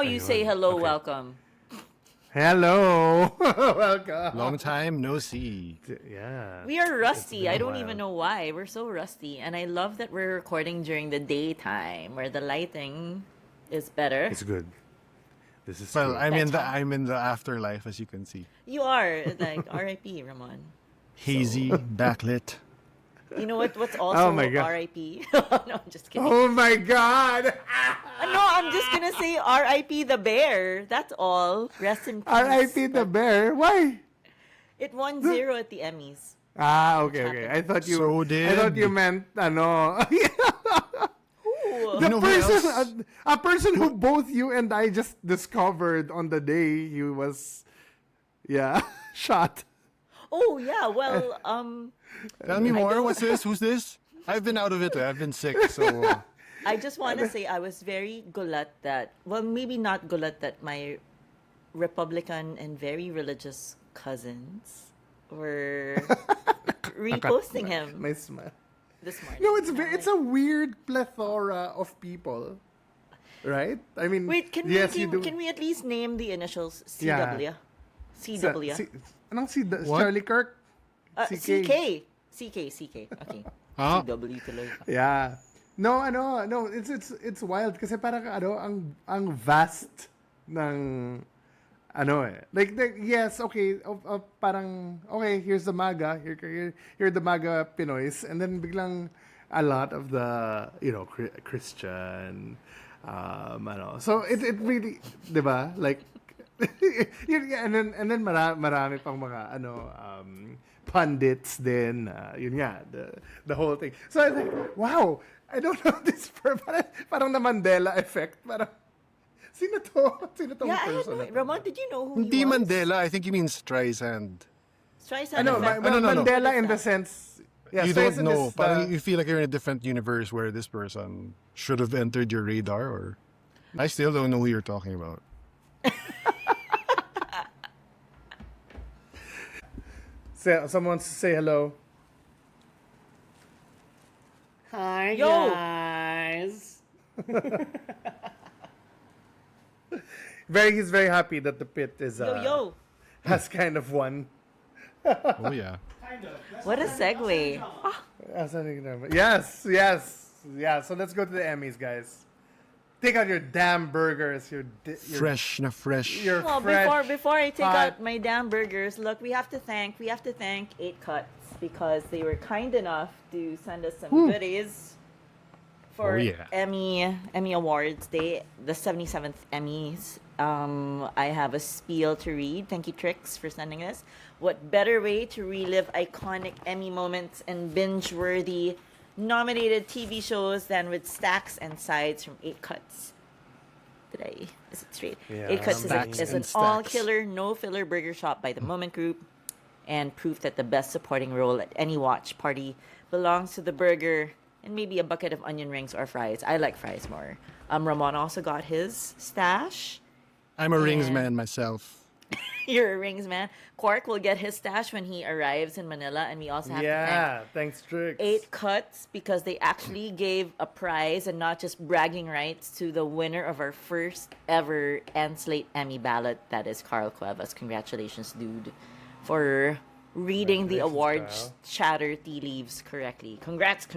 you say hello, welcome. Hello. Welcome. Long time no see. Yeah. We are rusty. I don't even know why. We're so rusty. And I love that we're recording during the daytime where the lighting is better. It's good. This is Well, good. I'm in the afterlife, as you can see. You are like R.I.P. Ramon. Hazy, backlit. You know what's also Oh my God. R.I.P.? No, I'm just kidding. Oh my God. No, I'm just gonna say R.I.P. the bear. That's all. Rest in peace. R.I.P. the bear. Why? It won 0 at the Emmys. Okay. I thought you. So I thought you meant Ooh. You know who else? a person who both you and I just discovered on the day he was, shot. Oh yeah. Well, Tell me more. What's this? Who's this? I've been out of it. I've been sick, so... I just want to say I was very gulat that, well, maybe not gulat that my Republican and very religious cousins were reposting him My smile. this morning. No, it's a weird plethora of people, right? I mean, Wait, can we at least name the initials CW? Yeah. CW. Anong si What? Charlie Kirk? CK. Okay. Huh? CW tuloy. Yeah. No, it's wild kasi parang ang vast ng like yes, okay, parang okay, here's the MAGA, here are the MAGA Pinoys, and then biglang a lot of the Christian so it really, 'di ba? Like and then marami pang mga pundits din, yun nga, the whole thing. So I was like, wow, I don't know this parang na Mandela effect, parang sino tong Yeah, person na to? Ramon, did you know who Hindi he was? Mandela. I think he means Streisand. Streisand No, effect. no. Mandela in the sense, yeah, You don't Streisand know. is Parang you feel like you're in a different universe where this person should have entered your radar, or... I still don't know who you're talking about. someone say hello. Hi, Yo. guys. He's very happy that the pit is Yo. has kind of won. Oh, yeah. What a segue. Yes. Yeah, so let's go to the Emmys, guys. Take out your damn burgers. Your Fresh na fresh. Your Well, fresh, before I take hot- out my damn burgers, look, we have to thank 8 Cuts because they were kind enough to send us some goodies for Oh, yeah. Emmy Awards Day, the 77th Emmys. I have a spiel to read. Thank you, Trix, for sending us. What better way to relive iconic Emmy moments and binge-worthy nominated TV shows than with stacks and sides from 8 Cuts? Is it straight? Yeah, 8 Cuts Stacks is and an stacks. all-killer, no-filler burger shop by the Moment Group, and proof that the best supporting role at any watch party belongs to the burger and maybe a bucket of onion rings or fries. I like fries more. Ramon also got his stash. I'm a rings man myself. You're a rings man. Quark will get his stash when he arrives in Manila, and we also have to thank Yeah, thanks, Trix. 8 Cuts because they actually gave a prize and not just bragging rights to the winner of our first ever Endslate Emmy ballot. That is Carl Cuevas. Congratulations, dude, for reading the awards chatter tea leaves correctly. Congrats.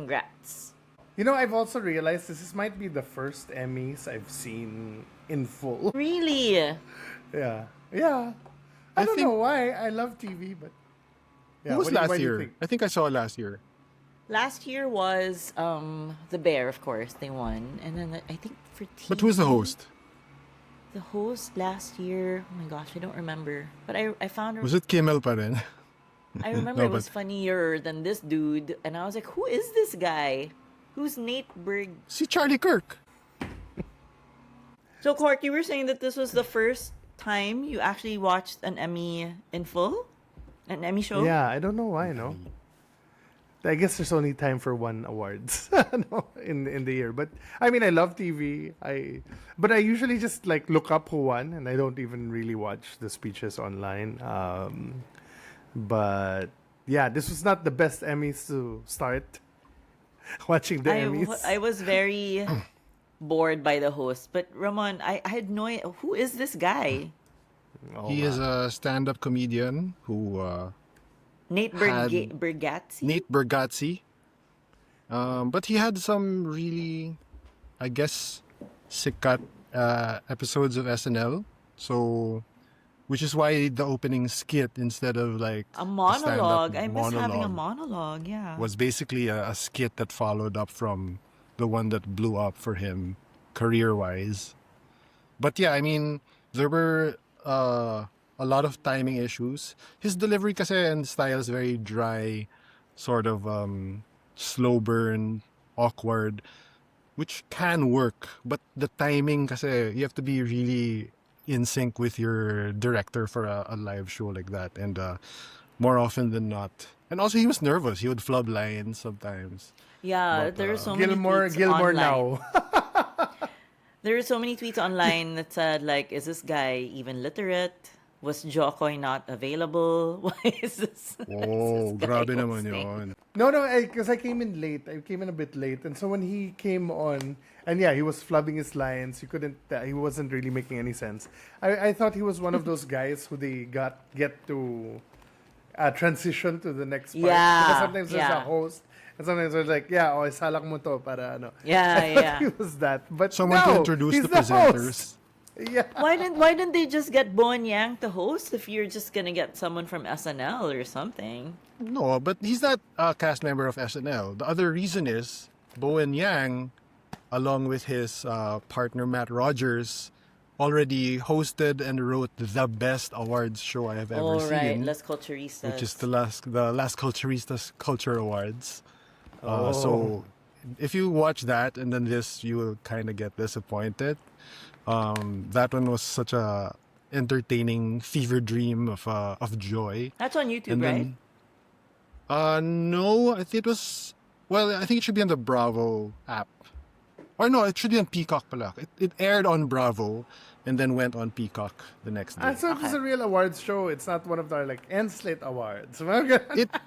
I've also realized this might be the first Emmys I've seen in full. Really? Yeah. I don't know why. I love TV, but yeah. Who was what do last you year? think? I think I saw last year. Last year was the Bear, of course. They won, and then I think for TV. But who's the host? The host last year. Oh my gosh, I don't remember. But I found. Was it Kimmel pa rin? I remember No, it was but- funnier than this dude, and I was like, "Who is this guy? Who's Nate Berg?" Si Charlie Kirk. So, Cork, you were saying that this was the first time you actually watched an Emmy in full, an Emmy show. Yeah, I don't know why. No, I guess there's only time for one awards in the year. But I mean, I love TV. But I usually just like look up who won, and I don't even really watch the speeches online. But yeah, this was not the best Emmys to start watching the Emmys. I was very bored by the host. But Ramon, I had no idea. Who is this guy? Oh, He is man. a stand-up comedian who Nate had Bargatze? Nate Bargatze. But he had some really, I guess, sikat episodes of SNL. So, which is why the opening skit instead of like A a stand-up monologue. I miss having a monologue monologue, yeah. was basically a skit that followed up from the one that blew up for him career-wise. But yeah, I mean, there were a lot of timing issues. His delivery kasi and style is very dry, sort of slow burn, awkward, which can work. But the timing kasi, you have to be really in sync with your director for a live show like that. And more often than not. And also he was nervous. He would flub lines sometimes. Yeah, But there are so many tweets Gilmore online. now. There are so many tweets online that said, like, is this guy even literate? Was Jokoy not available? Why is this, oh, guy grabe naman hosting? yun. No, because I came in late. I came in a bit late, and so when he came on, and yeah, he was flubbing his lines. You couldn't. He wasn't really making any sense. I thought he was one of those guys who they get to transition to the next part. Because Yeah, sometimes there's a yeah. host, and sometimes there's like, yeah, oh, isalak mo to para ano. Yeah, I thought yeah. he was that, but Someone no, to introduce he's the the presenters. host. Yeah. Why didn't they just get Bowen Yang to host if you're just gonna get someone from SNL or something? No, but he's not a cast member of SNL. The other reason is Bowen Yang, along with his partner Matt Rogers, already hosted and wrote the best awards show I have ever Oh, right, seen, Las Culturistas. which is the last Culturistas Culture Awards. Oh. So if you watch that and then this, you will kind of get disappointed. That one was such a entertaining fever dream of joy. That's on YouTube, And right? then, no, I think it was. Well, I think it should be on the Bravo app. Or no, it should be on Peacock pala. It aired on Bravo and then went on Peacock the next day. So it was Okay. a real awards show. It's not one of our like Endslate awards.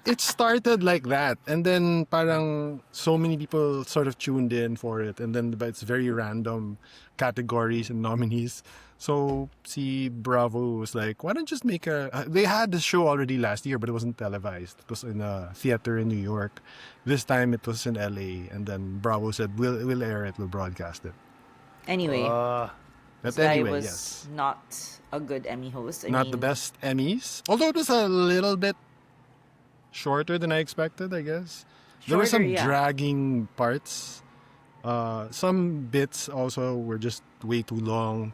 It started like that, and then parang so many people sort of tuned in for it, and then but it's very random categories and nominees. So see, Bravo was like, why don't just make a? They had the show already last year, but it wasn't televised. It was in a theater in New York. This time it was in LA, and then Bravo said, "We'll air it, we'll broadcast it." Anyway, Uh, But this guy anyway, was yes, not a good Emmy host. I not mean, the best Emmys, although it was a little bit shorter than I expected, I guess. There were some Shorter, yeah. dragging parts. Some bits also were just way too long,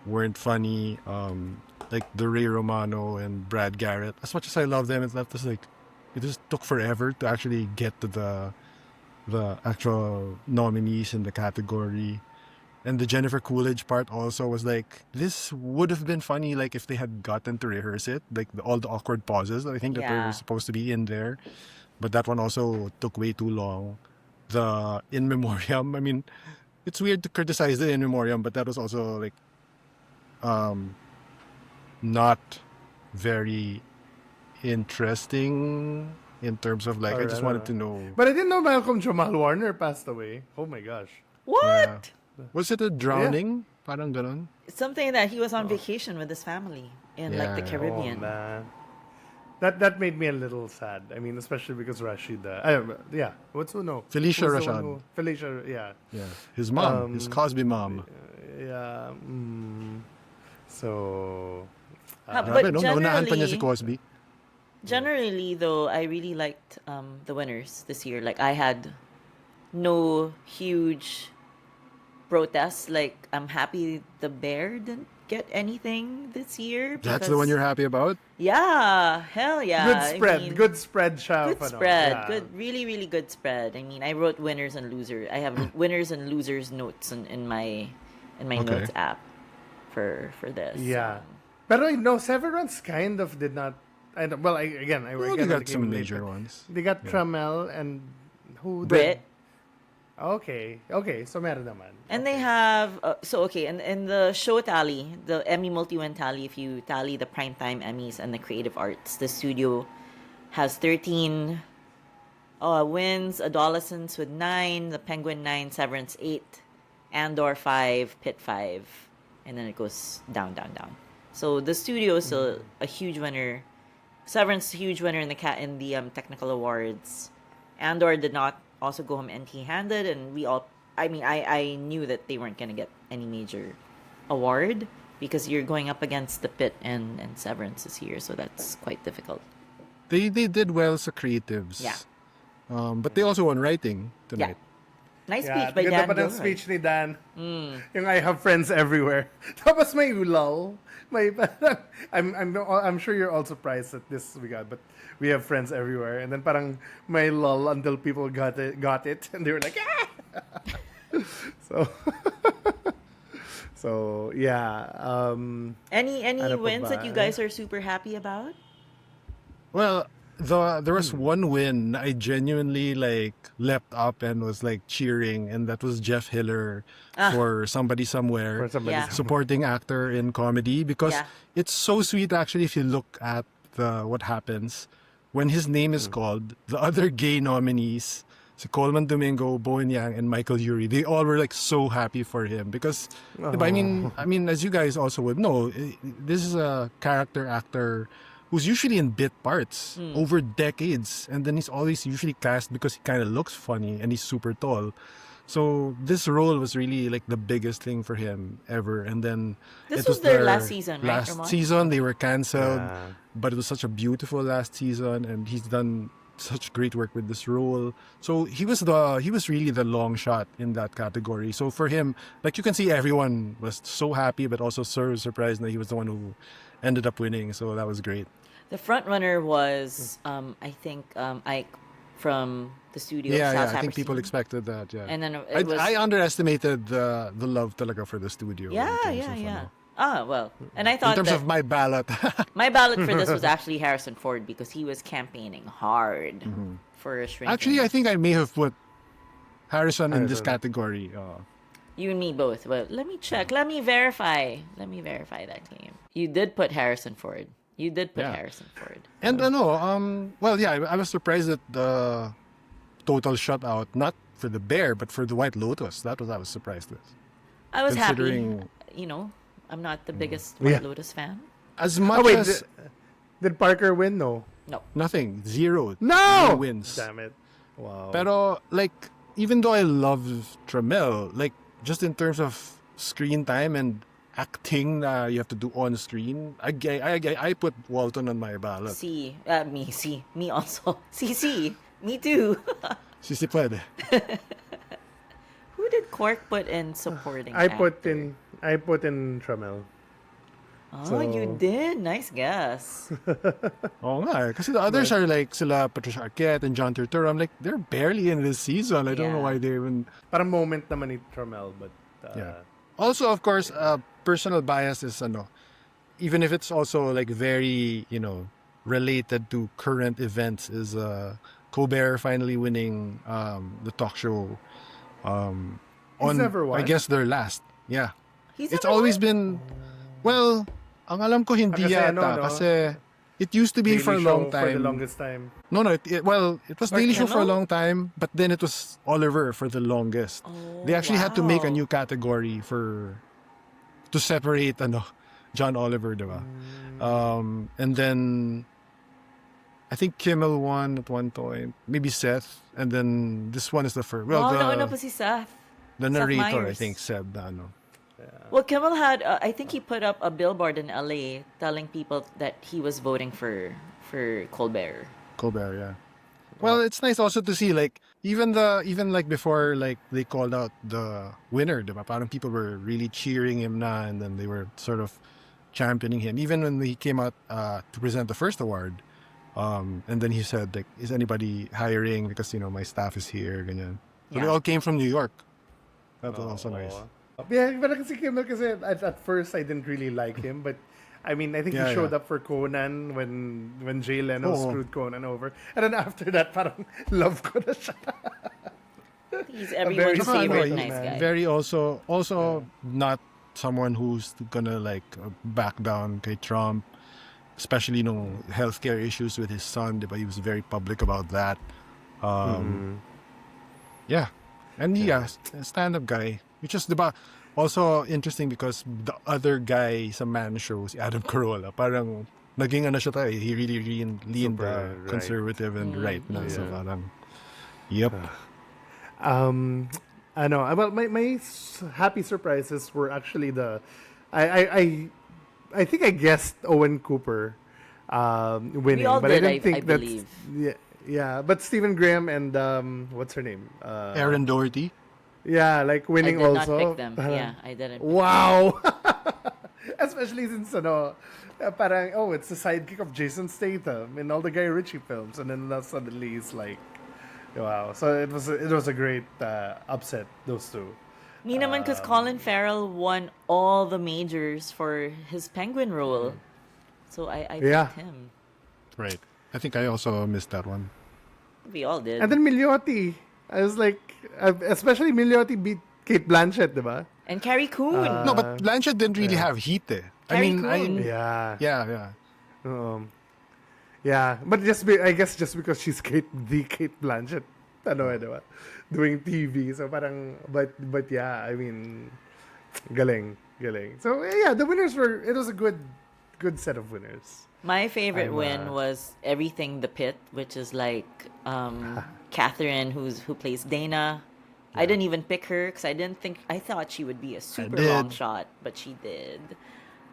weren't funny. Like the Ray Romano and Brad Garrett. As much as I love them, it just took forever to actually get to the actual nominees in the category. And the Jennifer Coolidge part also was like, this would have been funny like if they had gotten to rehearse it, like all the awkward pauses that I think that Yeah. were supposed to be in there. But that one also took way too long. The In Memoriam, I mean, it's weird to criticize the In Memoriam, but that was also like not very interesting in terms of like I Alright, just wanted to know. but I didn't know Malcolm Jamal Warner passed away. Oh my gosh. what? Was it a drowning? Parang ganon. Something that he was on vacation with his family in like the Yeah. Caribbean. Oh man. That made me a little sad. I mean, especially because Rashida. Yeah. What's who no? Felicia Who's the one Rashad. Felicia. Yeah. Yeah. His mom, his Cosby mom. Yeah. So. But Grabe, no? Naunahan pa niya si generally, Cosby. generally though, I really liked the winners this year. Like I had no huge protests. Like I'm happy the Bear didn't get anything this year. That's the one because- you're happy about? Yeah, hell yeah. Good I spread. mean, Good spread siya. good ano, spread. yeah. Good, really, really good spread. I mean, I wrote winners and losers. I have winners and losers notes in my Okay. notes app for this. Yeah. Pero no, Severance kind of did not. Well, again, I Well, they again, I got came some in late, major but ones. They got Tramel and who? Brit. Okay. So meron naman. And they have in the show tally, the Emmy multi-win tally, if you tally the primetime Emmys and the creative arts, the studio has 13 wins, Adolescence with 9, The Penguin 9, Severance 8, Andor 5, Pit 5, and then it goes down, down, down. So the studio is still a huge winner. Severance, huge winner in the technical awards. Andor did not also go home empty-handed, and I knew that they weren't gonna get any major award because you're going up against the Pit and Severance this year, so that's quite difficult. They did well as creatives. Yeah. But they also won writing tonight. Nice Yeah, speech by ganda Dan pa ng Gilroy. speach ni Dan. Yung I have friends everywhere. Tapos may lull. May I'm sure you're all surprised that this we got, but we have friends everywhere. And then parang may lull until people got it, and they were like, ah! So so yeah. Any Ano pa wins ba? that you guys are super happy about? Well, there was one win I genuinely like leapt up and was like cheering, and that was Jeff Hiller for Somebody Somewhere, For Somebody Yeah. supporting actor in comedy, because Yeah. it's so sweet actually if you look at what happens when his name is called. The other gay nominees, si Coleman Domingo, Bowen Yang, and Michael Urie, they all were like so happy for him because diba, I mean as you guys also would know, this is a character actor who's usually in bit parts over decades, and then he's always usually cast because he kind of looks funny and he's super tall. So this role was really like the biggest thing for him ever. And then This it was their last season, right, Last Ramon? season they were canceled, Yeah. but it was such a beautiful last season, and he's done such great work with this role. So he was really the long shot in that category. So for him, like you can see, everyone was so happy, but also so surprised that he was the one who ended up winning. So that was great. The front runner was I think Ike from the studio. Yeah, South I think Saperstein. people expected that. Yeah, And then it was I underestimated the love talaga for the studio. in yeah, terms yeah, of, yeah. ano. Ah, well, and I In thought terms that of my ballot, my ballot for this was actually Harrison Ford because he was campaigning hard for a shrinking. actually, I think I may have put Harrison in this Harrison. category. You and me both. Well, let me check. Let me verify. Let me verify that claim. You did put Harrison Ford. You did put Yeah. Harrison Ford. And well, yeah, I was surprised at the total shutout, not for the Bear, but for the White Lotus. That was I was surprised with. I was happy. Considering- You know, I'm not the biggest Yeah. White Lotus fan. As Oh much wait, as did Parker win? No. No. nothing, zero, No! wins. Damn it. Wow. Pero like, even though I love Tramel, like just in terms of screen time and acting you have to do on screen, I put Walton on my ballot. Me also. C, me too. Si pwede. Who did Cork put in supporting? I put actor? in Tramel. Oh, So- you did. Nice guess. Oo nga, kasi the others are like sila Patricia Arquette and John Turturro. I'm like, they're barely in this season. I don't know Yeah. why they even... Parang moment naman ni Tramel, but Yeah. Also, of course, personal bias is even if it's also like very, related to current events, is Colbert finally winning the talk show on, never won? I guess, their last. Yeah. He's It's never always won? been, well, ang alam ko hindi Kasi yata. ano, no? Kasi it used to be Daily for a Show long time. For the longest time. No, it was Or Daily Show for a Kimmel? long time, but then it was Oliver for the longest. They actually had to make a wow. new category to separate John Oliver, diba? And then I think Kimmel won at one point, maybe Seth, and then this one is the first. Well, no, pa si Seth. the Seth narrator I Meyers. think said na Well, Kimmel had, I think he put up a billboard in LA telling people that he was voting for Colbert. Colbert, yeah. Well, it's nice also to see like even like before like they called out the winner, diba? Parang people were really cheering him na, and then they were sort of championing him. Even when he came out to present the first award, and then he said like, "Is anybody hiring? Because my staff is here." Ganyan. So they Yeah. all came from New York. That was also nice. Yeah, but kasi Kimmel kasi at first I didn't really like him, but I mean I think Yeah, he showed yeah. up for Conan when Jay Leno Oo. screwed Conan over, and then after that parang love ko na siya. He's everyone's very favorite sweet nice man. guy. Very also not someone who's gonna like back down kay Trump, especially healthcare issues with his son, diba? He was very public about that. Yeah, and a stand-up guy. Which is, diba, also interesting because the other guy sa Man Show, si Adam Carolla, parang naging ano siya tayo, he really leaned Super right. conservative and right na. So parang, yep. I know. Well, my happy surprises were actually I think I guessed Owen Cooper winning, We all but did, I didn't think I that's believe. yeah. But Stephen Graham and what's her name? Aaron Doherty. Yeah, like I winning did not also. pick them. Parang, Yeah, I didn't. Wow. Especially since parang it's the sidekick of Jason Statham in all the Guy Ritchie films, and then suddenly he's like, wow. So it was a great upset, those two. Me naman, because Colin Farrell won all the majors for his Penguin role. So I Yeah. picked him. Right. I think I also missed that one. We all did. And then Milioti. I was like, especially Milioti beat Kate Blanchett, diba? And Carrie Coon. No, but Blanchett didn't really have heat eh. Carrie Coon. Yeah. Yeah. Yeah. But I guess just because she's Kate Blanchett, diba? Doing TV. So parang, but yeah, I mean, galing. So yeah, the winners it was a good set of winners. My favorite win was Everything the Pit, which is like Catherine, who plays Dana. I didn't even pick her because I thought she would be a super long shot, but she did.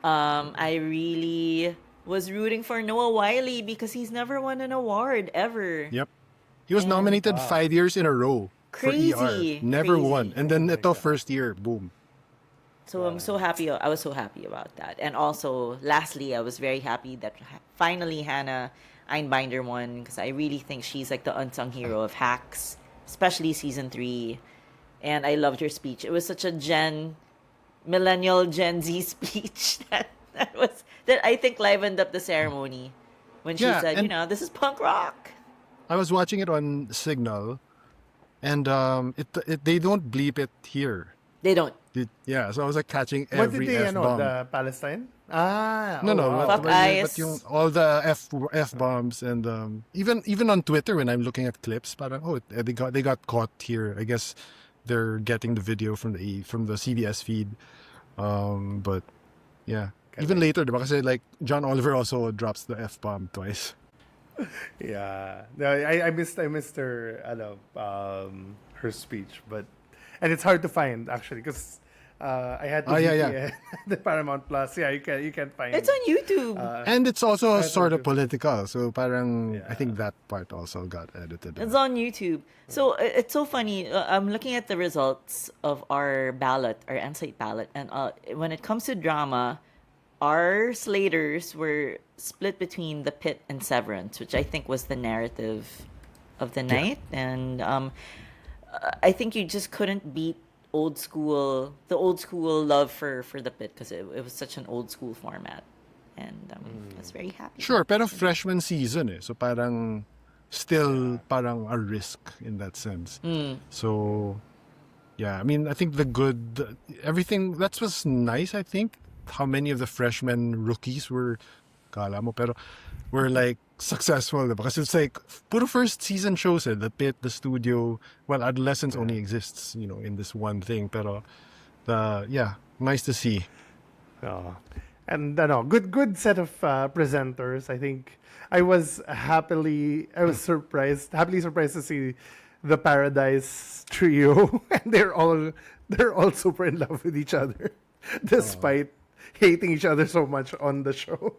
I really was rooting for Noah Wiley because he's never won an award ever. Yep. He was nominated 5 years in a row Crazy. for ER. Never Crazy. won. And then ito first year, boom. So I'm so happy. I was so happy about that. And also, lastly, I was very happy that finally Hannah Einbinder won because I really think she's like the unsung hero of Hacks, especially season 3. And I loved her speech. It was such a millennial Gen Z speech that I think livened up the ceremony when she said, this is punk rock. I was watching it on Signal, and they don't bleep it here. They don't. So I was like catching What did every they, F-bomb. the Palestine? No. Fuck eyes. All the F-bombs and even on Twitter when I'm looking at clips, parang they got caught here. I guess they're getting the video from the CBS feed. But yeah, even later, diba? Kasi like John Oliver also drops the F-bomb twice. Yeah. No, I missed her her speech, and it's hard to find actually because I had to the Paramount Plus. Yeah, you can find It's on YouTube. And it's also sort of political, so parang I think that part also got edited. It's on YouTube. So it's so funny. I'm looking at the results of our ballot, our Endslate ballot, and when it comes to drama, our slaters were split between The Pit and Severance, which I think was the narrative of the night. And I think you just couldn't beat the old school love for The Pit because it was such an old school format. And I was very happy. Sure, pero freshman season eh. So parang still parang a risk in that sense. So yeah, I mean, I think everything that was nice, I think. How many of the freshman rookies were like successful, diba? Because it's like puro first season shows The Pit, the studio. Well, adolescence only exists, in this one thing. Pero nice to see. And good set of presenters. I think I was happily surprised to see the Paradise Trio, and they're all super in love with each other, despite hating each other so much on the show.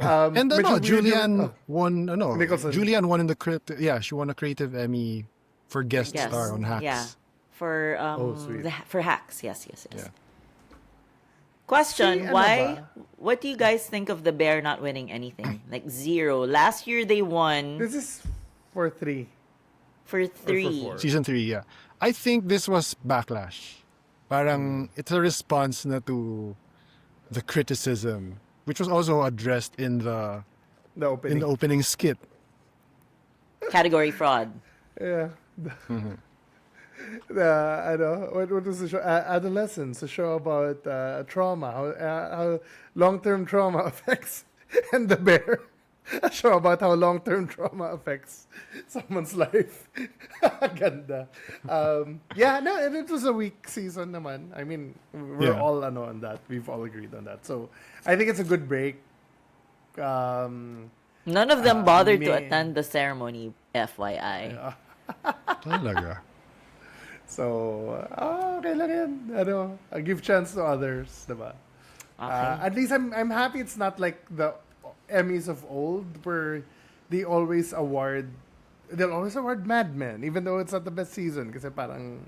And Julianne won. Nicholson. Julianne won in the she won a creative Emmy for guest star on Hacks. Yeah, for sweet. for Hacks. Yes. Yeah. Question: See, Why? What do you guys think of the Bear not winning anything? Like 0. Last year they won This is for 3. for 3. 4. Season 3, yeah. I think this was backlash. Parang it's a response na to the criticism, which was also addressed in the opening skit. Category fraud. Yeah. What was the show? Adolescence, a show about trauma, how long-term trauma affects, and the bear a show about how long-term trauma affects someone's life. Ganda. Yeah, no, and it was a weak season naman. I mean, we're Yeah. all on that. We've all agreed on that. So, I think it's a good break. Um, None of them bothered to may- attend the ceremony, FYI. Talaga. So, okay lang yan. I give chance to others, diba? Okay. At least I'm happy it's not like the Emmys of old where they'll always award Mad Men even though it's not the best season kasi parang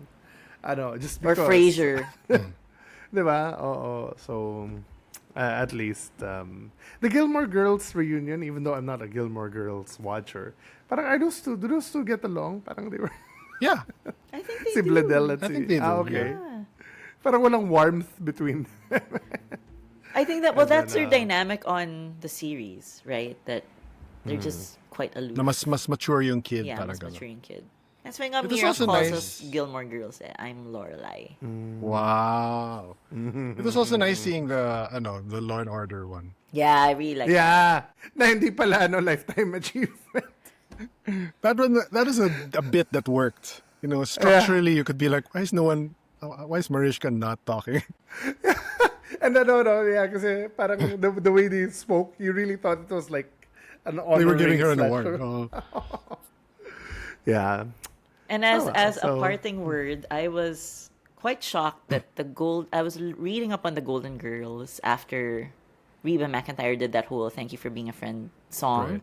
just Or because. Frasier. Diba? Oo. So at least the Gilmore Girls reunion, even though I'm not a Gilmore Girls watcher, parang do those two get along? Parang they were Yeah. I think they si do. Bladel at I si think they do, okay. Yeah. Parang walang warmth between I think that, And that's then, their dynamic on the series, right? That they're just quite aloof. Na mas mature yung kid. Yeah, parang mas ganun. maturing kid. That's why nga It was Mira also calls nice. us Gilmore Girls. I'm Lorelai. Wow. It was also nice seeing the Law and Order one. Yeah, I really like Yeah. Na hindi pala lifetime achievement. That is a bit that worked. You know, structurally you could be like, why is Mariska not talking? And yeah, kasi parang the way they spoke, you really thought it was like an honor. They were giving her an slash- award. Oh. Yeah. And as a so- parting word, I was quite shocked that I was reading up on the Golden Girls after Reba McEntire did that whole "Thank You for Being a Friend" song.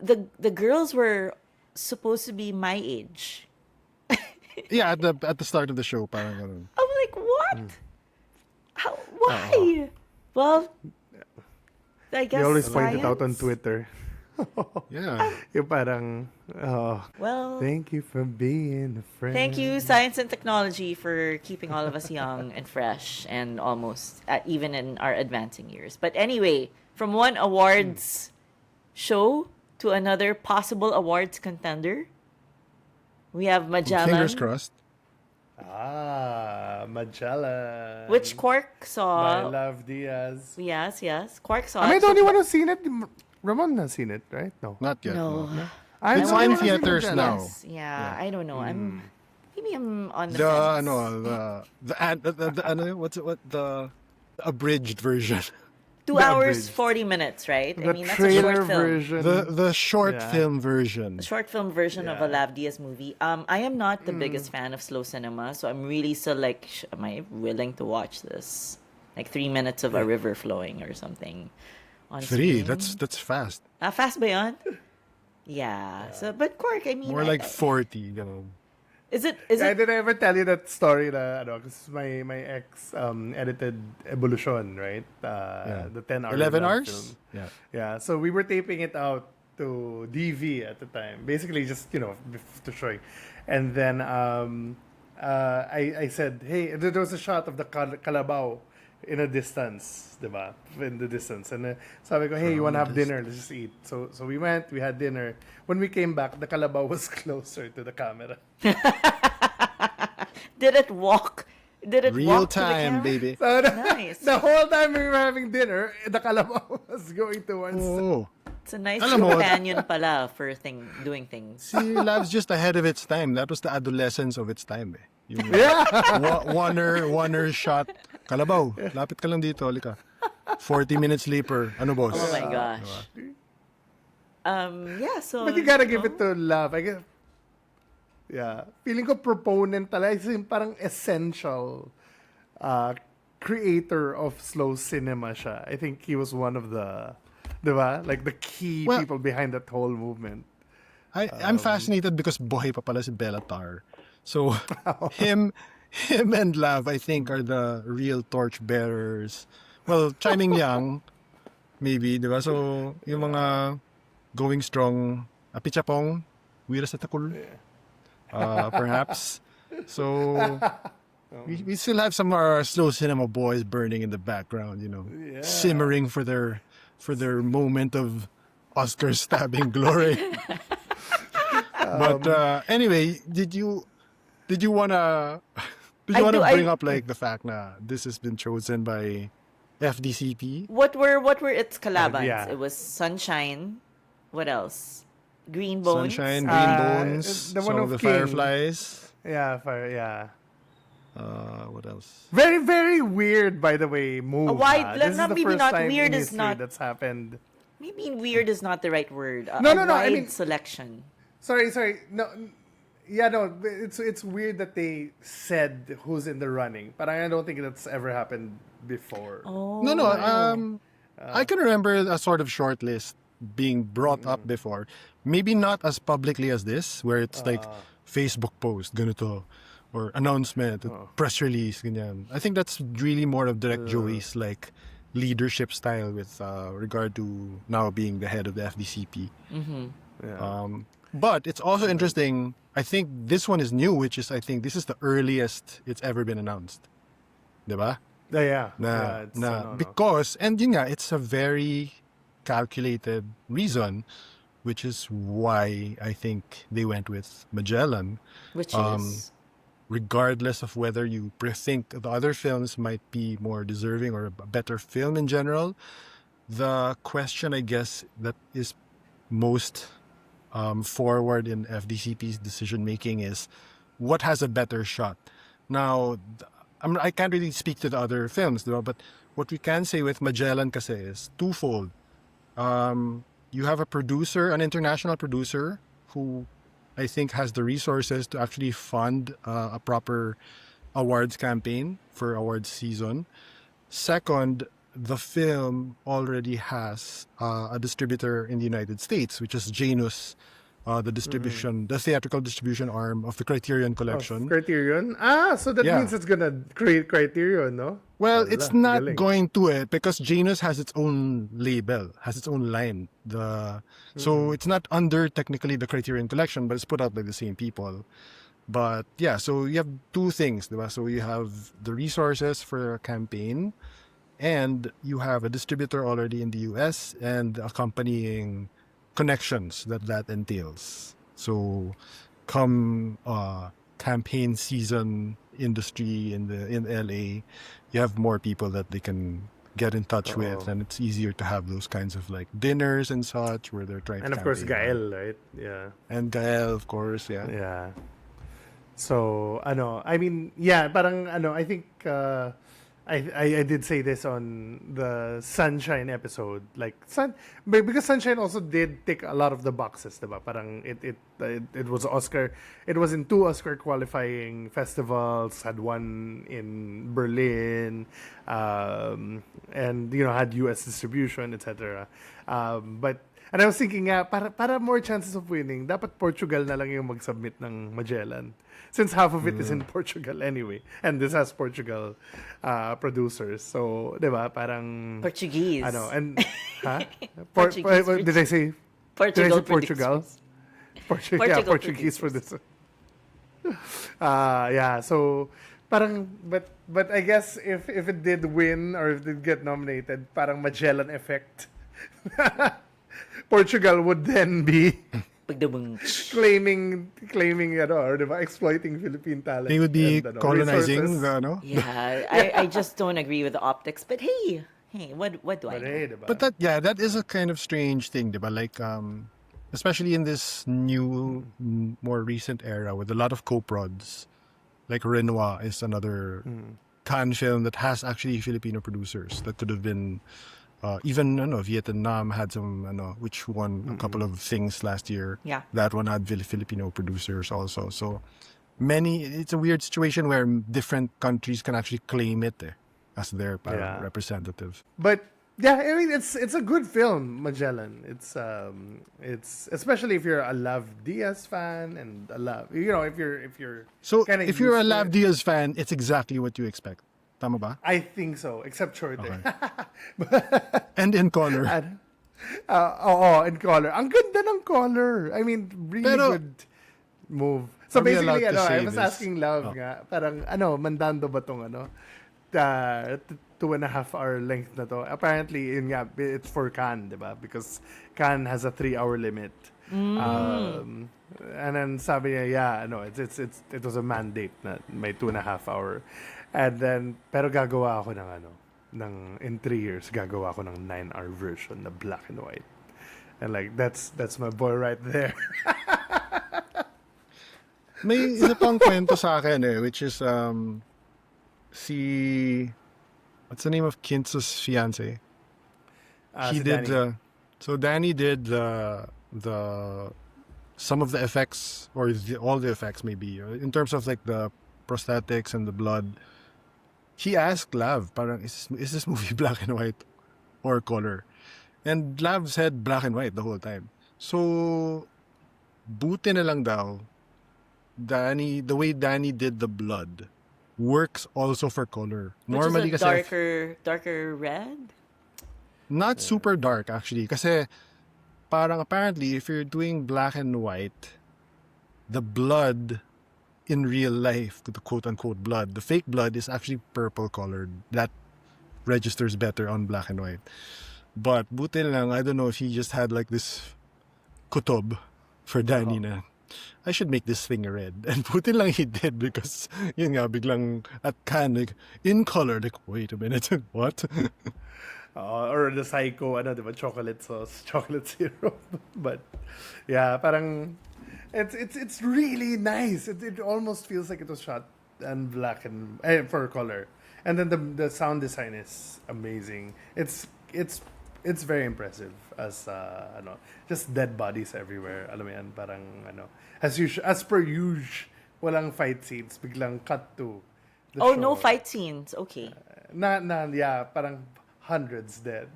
The girls were supposed to be my age. Yeah, at the start of the show, parang ganun. I'm like, what? How? Why? Well, I guess You always point it out on science. Twitter. Yeah. Yung parang, Well, thank you for being a friend. thank you, science and technology, for keeping all of us young and fresh and almost even in our advancing years. But anyway, from one awards show to another possible awards contender, we have Magellan, Fingers crossed. Magellan. which Quark I saw. love Diaz. Yes, Quark saw. Am I it. the only one who's seen it? Ramon has seen it, right? No. Not yet. No. I'm It's the only in one who's seen theaters Magellan. now. Yes, yeah, I don't know. Maybe I'm on the The the abridged version. 2 The hours abridged. 40 minutes, right? The that's a trailer short film. version. The short Yeah. film version. A short film version of a Yeah. Lav Diaz movie. I am not the biggest fan of slow cinema, so I'm really still like, am I willing to watch this? Like 3 minutes of a river flowing or something. On 3. screen. That's fast. Fast ba yun? Yeah. So, but Quark, I mean, More like 40. Ganun. is it? Did I ever tell you that story na because my ex edited Evolution, right? The 10-hour 11 love hours? film. Yeah. Yeah, so we were taping it out to DV at the time. Basically just, to show. And then I said, "Hey, there was a shot of the Calabao in a distance, diba? In the distance." And sabi ko, "Hey, you want to have dinner? Let's just eat." So we went, we had dinner. When we came back, the Calabao was closer to the camera. Did it walk? Did it Real walk to the time, camera? baby. So Nice. the whole time we were having dinner, the Calabao was going towards Oh. It's a nice Alam mo- companion pala for doing things. See, Lav's just ahead of its time. That was the adolescence of its time. Eh. Yung one shot. Kalabaw, lapit ka lang dito, halika. 40 minutes sleeper. Ano, boss? Oh my gosh. Yeah, so But you gotta give it to Love. I guess. Yeah. Feeling ko proponent talaga. Is yung parang essential creator of slow cinema siya. I think he was one of the, diba? Like the key Well- people behind that whole movement. I'm fascinated because buhay pa pala si Bellatar. So, him and Lav, I think, are the real torch bearers. Well, Chiming Yang, maybe, di ba? So, yung mga going strong, Apichapong, Wira sa Takul, perhaps. So, we still have some of our slow cinema boys burning in the background, simmering for their moment of Oscar stabbing glory. But anyway, did you wanna bring up like the fact that this has been chosen by FDCP? what were its collabans? Yeah. It was Sunshine, What else? Green Bones. Sunshine, Green Bones, the one Song of of the King. Fireflies. Yeah, yeah. What else? Very, very weird, by the way, move. A wide- This is not- the maybe first not time weird in is history not- that's happened. Maybe weird is not the right word. No, a no, no, I wide mean- selection. Sorry. No, yeah, no. It's weird that they said who's in the running, but I don't think that's ever happened before. Oh. No. I can remember a sort of short list being brought up before. Maybe not as publicly as this, where it's like Facebook post, ganito, or announcement, press release, ganyan. I think that's really more of Direct Joey's like leadership style with regard to now being the head of the FDCP. Yeah. But it's also interesting. I think this one is new, which is I think this is the earliest it's ever been announced. Diba? Yeah. Na, No. because, and yun nga, it's a very calculated reason, which is why I think they went with Magellan, Which is regardless of whether you think the other films might be more deserving or a better film in general. The question, I guess, that is most forward in FDCP's decision making is what has a better shot. Now, I can't really speak to the other films, but what we can say with Magellan kasi is twofold. You have a producer, an international producer, who I think has the resources to actually fund a proper awards campaign for awards season. Second, the film already has a distributor in the United States, which is Janus, the theatrical distribution arm of the Criterion Collection. Criterion? So that Yeah. means it's gonna create Criterion, no? Well, Wala, it's not galing. going to it because Janus has its own label, has its own line. So it's not under technically the Criterion Collection, but it's put out by the same people. But yeah, so you have two things, diba? So you have the resources for a campaign, and you have a distributor already in the US and accompanying connections that entails. So come campaign season industry in LA, you have more people that they can get in touch with, and it's easier to have those kinds of like dinners and such where they're trying And to of course, campaign. Gael, right? Yeah. And Gael, of course, yeah. Yeah. So, I mean, yeah, parang, I think, I did say this on the Sunshine episode, like, because Sunshine also did tick a lot of the boxes, diba? Parang, it was Oscar, it was in 2 Oscar qualifying festivals, had one in Berlin, and, had US distribution, etc. And I was thinking para more chances of winning, dapat Portugal na lang yung mag-submit ng Magellan. Since half of it is in Portugal anyway. And this has Portugal producers. So, di ba, parang... Portuguese. And... Ha? Portuguese Did I say... Portugal. Portugal? Portugal Yeah, Portuguese for this. Yeah, so... Parang... But I guess if it did win or if it did get nominated, parang Magellan effect. Portugal would then be Pagdabang. claiming or diba, exploiting Philippine talent. They would be and, colonizing resources. the, Yeah, I just don't agree with the optics. But hey, what do I But know? hey, diba? But that is a kind of strange thing, diba? Like, especially in this new, more recent era with a lot of co-prods. Like Renoir is another Cannes film that has actually Filipino producers that could have been, even Vietnam had some, which won a couple of things last year. Yeah. That one had Filipino producers also. So it's a weird situation where different countries can actually claim it as their representative. But yeah, I mean it's a good film, Magellan. It's especially if you're a Love Diaz fan and a Love, if you're So kinda if you're a used to Lav it. Diaz fan, it's exactly what you expect. Tama ba? I think so, except shorter. And in color. In color. Ang ganda ng color. I mean, really Pero, good move. So are we allowed basically, to say I was this? asking Love nga, parang, mandando ba tong 2.5 hour length na to? Apparently, yun nga, it's for Cannes, diba? Because Cannes has a 3-hour limit. And then sabi niya, it was a mandate na may 2.5 hour. And then, pero gagawa ako in 3 years, gagawa ako ng 9-hour version na black and white. And like that's my boy right there. May isa pang kwento sa akin which is si what's the name of Kintz's fiance? He Si did Danny. so Danny did the some of the effects or all the effects maybe in terms of like the prosthetics and the blood. He asked Lav, parang is this movie black and white or color? And Lav said black and white the whole time. So buti na lang daw the way Danny did the blood works also for color. Normally Which is kasi darker red. not super dark actually kasi parang apparently if you're doing black and white, the blood in real life, the quote unquote blood, the fake blood is actually purple colored. That registers better on black and white. But buti lang, I don't know if he just had like this kutob for Danny na I should make this thing red. And buti lang he did because yun nga biglang at Cannes like in color like wait a minute what? Or the psycho, diba, chocolate sauce, chocolate syrup. But yeah, parang it's really nice. It almost feels like it was shot in black and for color. And then the sound design is amazing. It's very impressive as just dead bodies everywhere. Alam mo yan, parang as per usual, walang fight scenes, biglang cut to the show. No fight scenes. Okay. Yeah, parang hundreds dead.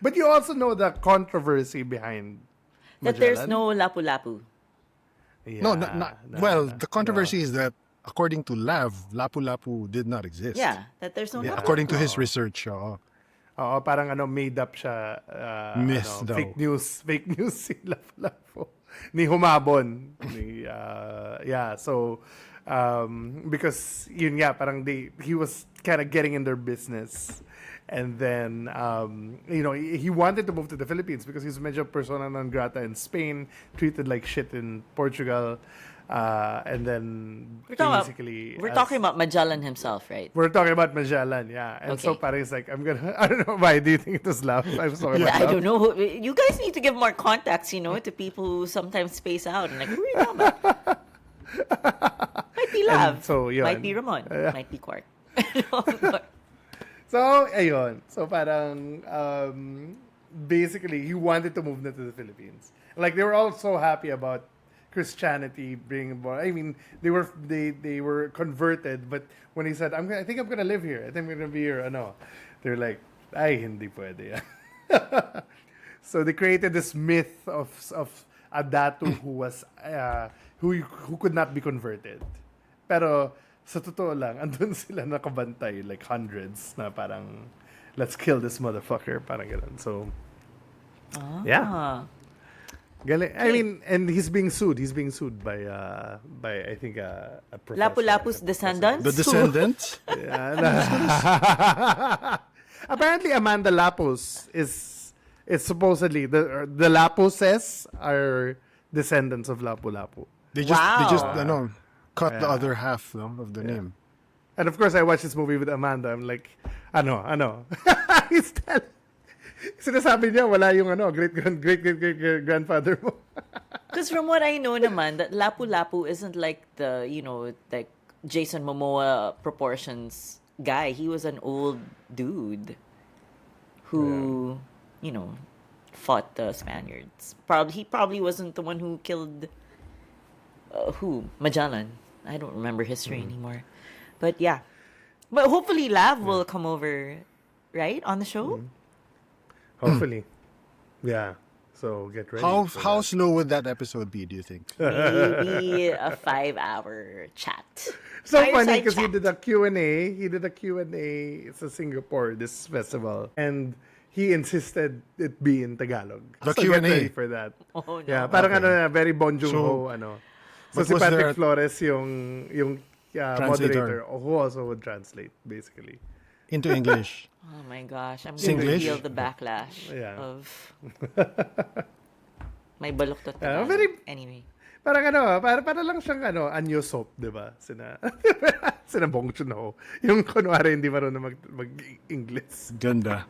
But you also know the controversy behind That Magellan. there's no lapu-lapu. Yeah, No, the controversy is that according to Lav, Lapu-Lapu did not exist. Yeah, that there's no Yeah. lapu-lapu. According to his research. Oo, parang made up siya. Myth daw. Fake news si Lapu-Lapu. Ni Humabon. So, because yun nga, parang he was kind of getting in their business. And then, he wanted to move to the Philippines because he's medyo persona non grata in Spain, treated like shit in Portugal. And then, We're talking about Magellan himself, right? We're talking about Magellan, yeah. And so Okay. parang it's like, I don't know why, do you think it was love? I'm sorry about I love. don't know. You guys need to give more context, to people who sometimes space out. And like, who are you talking about? Might be Lav. And so, yun. Might be Ramon. Might be Quark. So, ayun. So parang, basically, he wanted to move to the Philippines. Like, they were all so happy about Christianity being born. I mean, they were converted, but when he said, I think I'm gonna live here. I think I'm gonna be here. They're like, ay, hindi pwede. So they created this myth of a datu who was who could not be converted. Pero sa totoo lang, andun sila nakabantay, like hundreds, na parang, let's kill this motherfucker, parang ganun. So, yeah. Galing. I mean, and he's being sued. He's being sued by I think a professor. Lapu-Lapu's descendants? The descendants? Apparently, Amanda Lapus is supposedly the Lapuses are descendants of Lapu-Lapu. They just Wow. cut the other half of the name. And of course, I watched this movie with Amanda. I'm like, ano. He's telling. Sinasabi niya, wala yung great-grandfather mo. Because from what I know naman, that Lapu-Lapu isn't like the, like Jason Momoa proportions guy. He was an old dude who, fought the Spaniards. He probably wasn't the one who killed, Magellan. I don't remember history anymore. But yeah. But hopefully Lav will come over, right, on the show? Hopefully. Yeah. So get ready. How slow would that episode be, do you think? Maybe a 5-hour chat. So funny Fireside because he chat. did a Q&A. He did a Q&A sa Singapore, this festival. And he insisted it be in Tagalog. The so Q&A? Get ready for that. Oh, no. Yeah, parang very Bon Joon-ho, So but si was there Patrick a- Flores yung moderator who also would translate, basically. Into English. Oh my gosh, I'm going to Singlish? feel the backlash Yeah. of may baluktot na Yeah, Tagalog. very- Anyway. Parang para lang siyang anyo soap, 'di ba? Sina Bong Joon-ho. Yung kunwari hindi marunong mag-English. Ganda.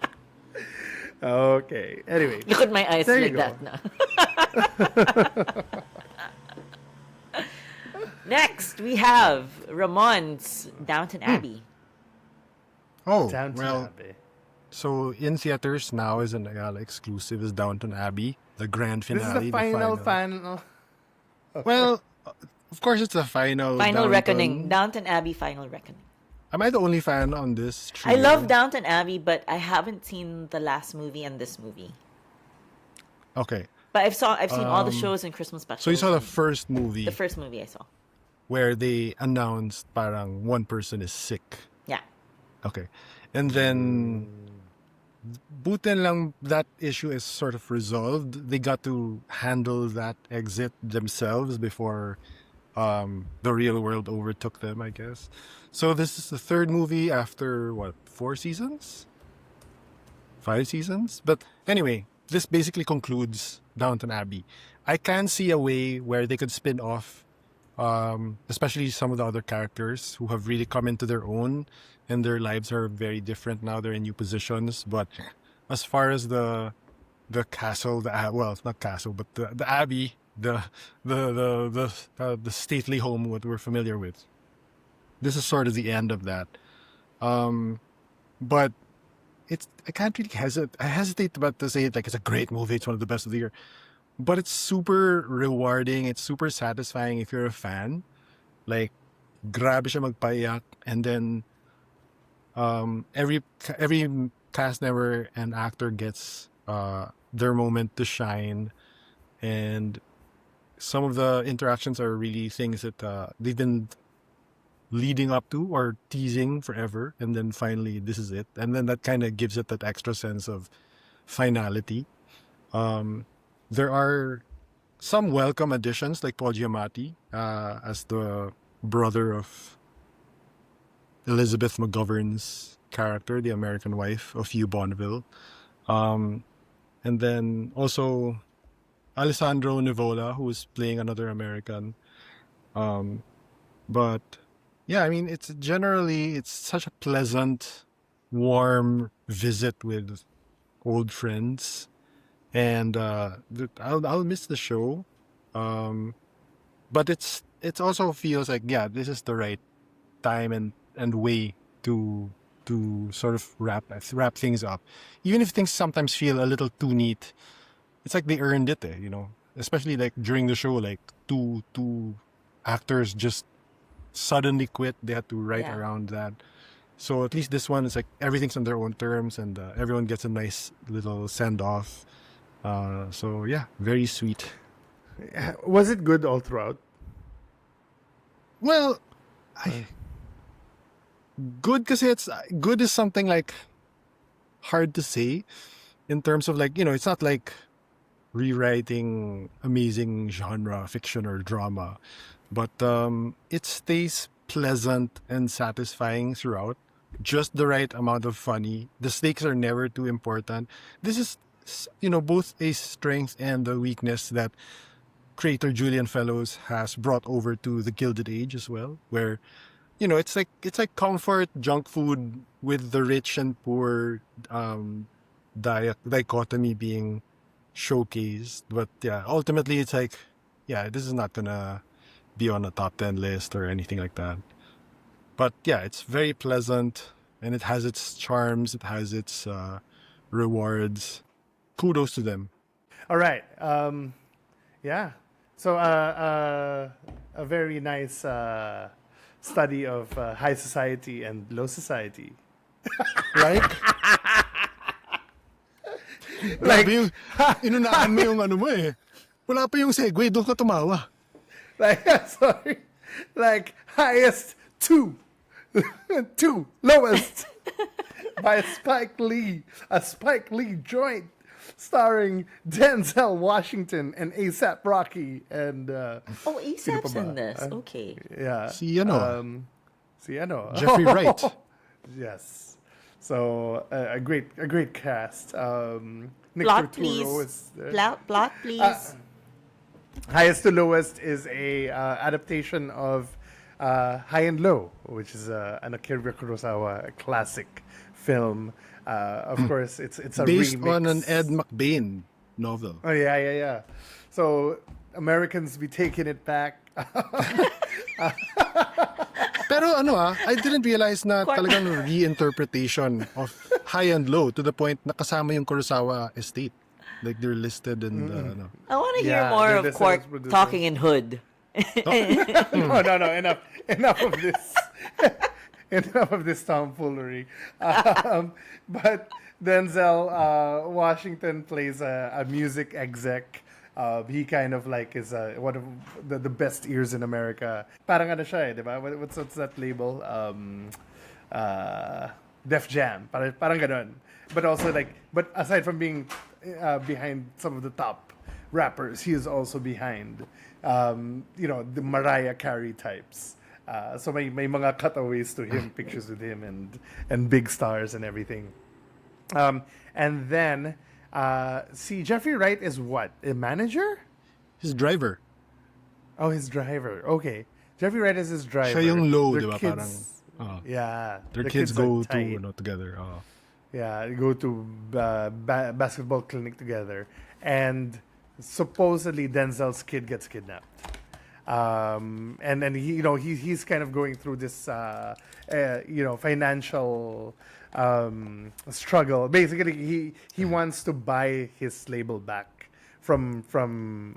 Okay. Anyway. Look at my eyes There like you that now. Next, we have Ramon's Downton Abbey. Oh, Downton well, Abbey. so in theaters now is an exclusive is Downton Abbey, the grand This is finale. the final. Well, of course it's the final. Final Downton. Reckoning. Downton Abbey Final Reckoning. Am I the only fan on this? I trio? love Downton Abbey, but I haven't seen the last movie and this movie. Okay, But I've seen all the shows and Christmas specials. so you saw the and first movie the first movie I saw. where they announced parang one person is sick. Yeah. Okay, and then butin lang that issue is sort of resolved. They got to handle that exit themselves before the real world overtook them, I guess. So this is the third movie after what, 4 seasons? 5 seasons? But anyway, this basically concludes Downton Abbey. I can see a way where they could spin off, especially some of the other characters who have really come into their own and their lives are very different now. They're in new positions. But as far as the castle, well, it's not castle, but the abbey, the stately home what we're familiar with. This is sort of the end of that. But I can't really hesitate. I hesitate about to say it like it's a great movie. It's one of the best of the year. But it's super rewarding. It's super satisfying if you're a fan. Like, grabe siya magpayak. And then every cast member and actor gets their moment to shine. And some of the interactions are really things that they've been leading up to or teasing forever, and then finally this is it, and then that kind of gives it that extra sense of finality. There are some welcome additions like Paul Giamatti as the brother of Elizabeth McGovern's character, the American wife of Hugh Bonneville, and then also Alessandro Nivola, who is playing another American. But yeah, I mean, it's such a pleasant, warm visit with old friends, and I'll miss the show, but it also feels like, yeah, this is the right time and way to sort of wrap things up, even if things sometimes feel a little too neat. It's like they earned it, especially like during the show, like two actors just suddenly quit. They had to write around that. So at least this one is like everything's on their own terms, and everyone gets a nice little send off. So yeah, very sweet. Was it good all throughout? Well, good because it's good is something like hard to say in terms of like, it's not like rewriting amazing genre fiction or drama, but it stays pleasant and satisfying throughout. Just the right amount of funny. The stakes are never too important. This is, both a strength and a weakness that creator Julian Fellows has brought over to the Gilded Age as well, where it's like comfort junk food with the rich and poor dichotomy being showcased. But yeah, ultimately it's like, yeah, this is not gonna be on a top 10 list or anything like that. But yeah, it's very pleasant and it has its charms, it has its rewards. Kudos to them. All right. Yeah. So a very nice study of high society and low society. Right? Like, inunaan mo yung ano mo eh. Wala pa yung segue, doon ka tumawa. sorry. Like, highest to lowest by Spike Lee. A Spike Lee joint starring Denzel Washington and A$AP Rocky and ASAP's in this. Okay. yeah. Si ano? Jeffrey Jeffrey Wright. Yes. So a great cast. Nick Plot, Turturro please. is there. Plot, please. Highest to Lowest is a adaptation of High and Low, which is an Akira Kurosawa classic film Of course, it's a Based remix. on an Ed McBain novel. Oh yeah. So Americans be taking it back. Pero I didn't realize na talagang reinterpretation of High and Low to the point na kasama yung Kurosawa estate. Like they're listed in the I want to hear Yeah, more they're of the Quark sales producers. talking in hood. No. Enough of this. Enough of this tomfoolery. But Denzel Washington plays a music exec. He kind of like is one of the best ears in America. Parang ano siya, di ba? What's that label? Def Jam. Parang ganon. But also but aside from being behind some of the top rappers, he is also behind, the Mariah Carey types. So may mga cutaways to him, pictures with him and big stars and everything. And then, see, Jeffrey Wright is what? A manager? his driver. Oh, his driver. Okay. Jeffrey Wright is his driver. Siya yung low, Their di ba? kids- Parang, Yeah. their the kids are go to tight. together. Yeah, they go to basketball clinic together, and supposedly Denzel's kid gets kidnapped. And then he's kind of going through this financial struggle. Basically, he wants to buy his label back from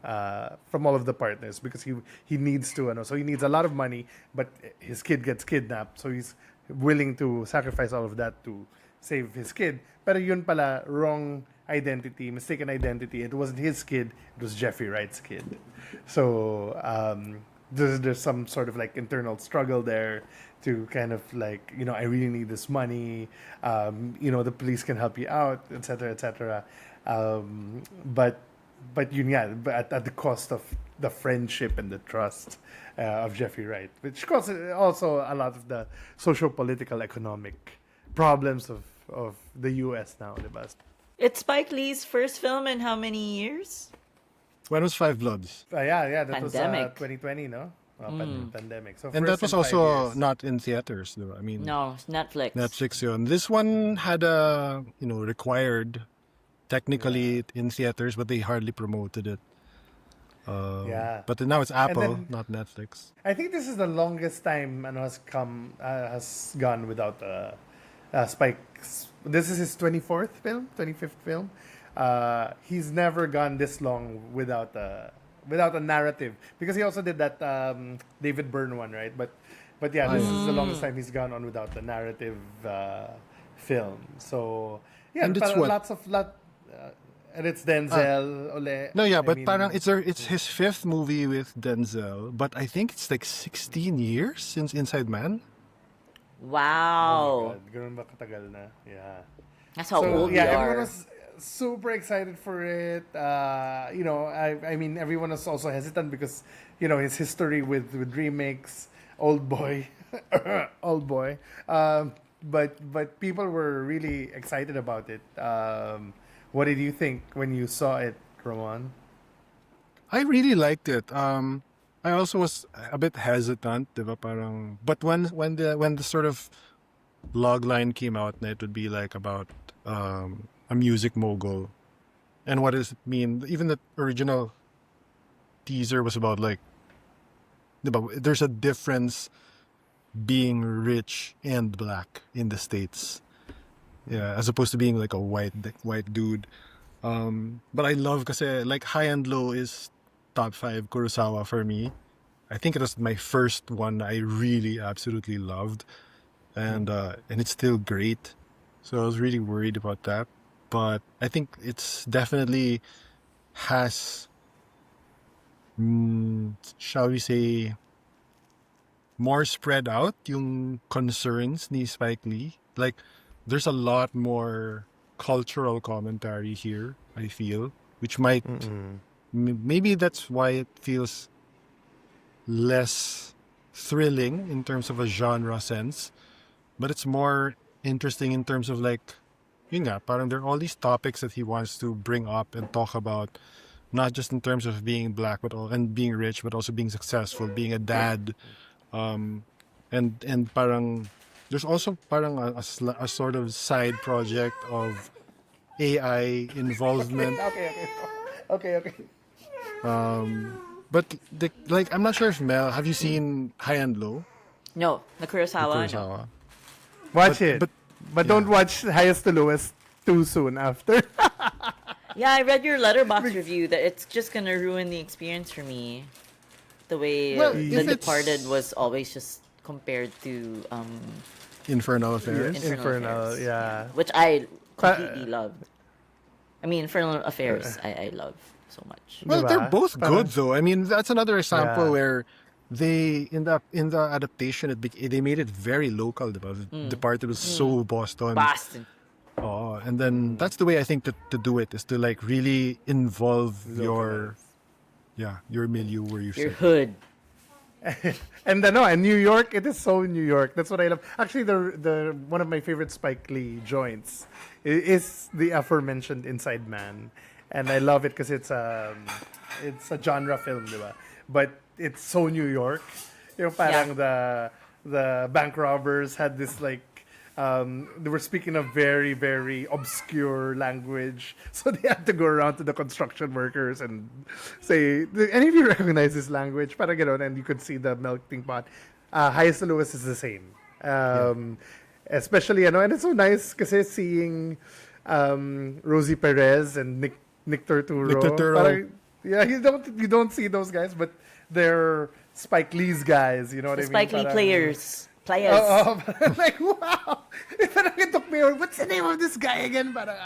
all of the partners because he needs to, so he needs a lot of money, but his kid gets kidnapped, so he's willing to sacrifice all of that to save his kid. Pero yun pala, wrong identity, mistaken identity. It wasn't his kid, it was Jeffrey Wright's kid. So there's some sort of like internal struggle there to kind of like, I really need this money. The police can help you out, etc., etc. But yun nga, at the cost of the friendship and the trust of Jeffrey Wright, which causes also a lot of the socio-political economic problems of the U.S. now, diba? It's Spike Lee's first film in how many years? When was Five Bloods? That was Pandemic. 2020, no? Pandemic. So And first that was in 5 also years. not in theaters, diba? I mean, No, Netflix. Netflix yun. This one had a, required technically in theaters, but they hardly promoted it. Yeah. But now it's Apple, then- not Netflix. I think this is the longest time has gone without Spike. This is his 25th film. He's never gone this long without a narrative, because he also did that David Byrne one, right? But yeah, this is the longest time he's gone on without a narrative film. So yeah, And it's parang what? and it's Denzel. Ole. No, yeah, I but mean, parang it's his fifth movie with Denzel, but I think it's like 16 years since Inside Man. Oh Wow. my God, ganun ba katagal na? Yeah. That's how So old yeah, we everyone are. was super excited for it. I mean, everyone was also hesitant because his history with remakes, Old Boy, Old Boy. But people were really excited about it. What did you think when you saw it, Roman? I really liked it. I also was a bit hesitant, diba? Parang, but when the sort of log line came out, na it would be like about a music mogul, and what does it mean? Even the original teaser was about like, diba? There's a difference being rich and black in the States, yeah, as opposed to being like a white dude. But I love kasi like High and Low is top 5 Kurosawa for me. I think it was my first one I really absolutely loved, and it's still great. So I was really worried about that, but I think it's definitely has, shall we say, more spread out yung concerns ni Spike Lee. Like there's a lot more cultural commentary here, I feel, which might maybe that's why it feels less thrilling in terms of a genre sense, but it's more interesting in terms of like, yun nga, parang there are all these topics that he wants to bring up and talk about, not just in terms of being black and being rich, but also being successful, being a dad, and parang There's also parang a sort of side project of AI involvement. Okay. But like, I'm not sure if Mel, have you seen High and Low? No, the The Kurosawa. No. Kurosawa. Watch it. But don't yeah. watch Highest to Lowest too soon after. Yeah, I read your Letterboxd review that it's just gonna ruin the experience for me. The way Well, The if it's- Departed was always just compared to Infernal Affairs. Infernal, Affairs. yeah. Which I completely loved. I mean, Infernal Affairs, I love so much. Well, Diba? they're both Parang- good though. I mean, that's another example Yeah. where they in the adaptation they made it very local. The Departed was so Boston. Boston. Oh, and then that's the way I think to do it is to like really involve your milieu where you're Your set. hood. And no, and New York, it is so New York. That's what I love. Actually, the one of my favorite Spike Lee joints is the aforementioned Inside Man, and I love it because it's a genre film, diba? But it's so New York. You know, parang the bank robbers had this like. They were speaking a very, very obscure language, so they had to go around to the construction workers and say, "Do any of you recognize this language?" Parang ganon, and you could see the melting pot. Highest to Lowest is the same. Especially, and it's so nice kasi seeing Rosie Perez and Nick Turturro. Nick Turturro. Parang, yeah, you don't see those guys, but they're Spike Lee's guys. You know what The I mean? Spike Lee Parang- players. like, wow! Parang it took me, what's the name of this guy again? Parang,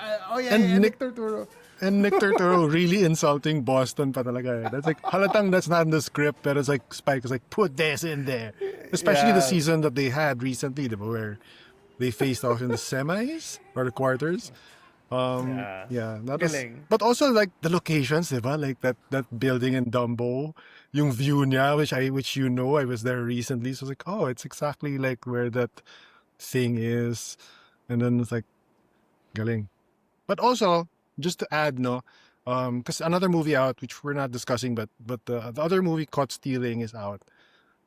And Nick Turturro. And Nick Turturro really insulting Boston pa talaga. That's like, halatang that's not in the script, but it's like Spike is like, put this in there. Especially the Yeah. season that they had recently, diba, where they faced off in the semis or the quarters. Yeah, that was, Galing. but also like the locations, diba? Like that building in Dumbo, yung view niya, which you know, I was there recently, so it's like, oh, it's exactly like where that thing is, and then it's like, galing. But also, just to add, no, because another movie out, which we're not discussing, but the other movie, Caught Stealing, is out,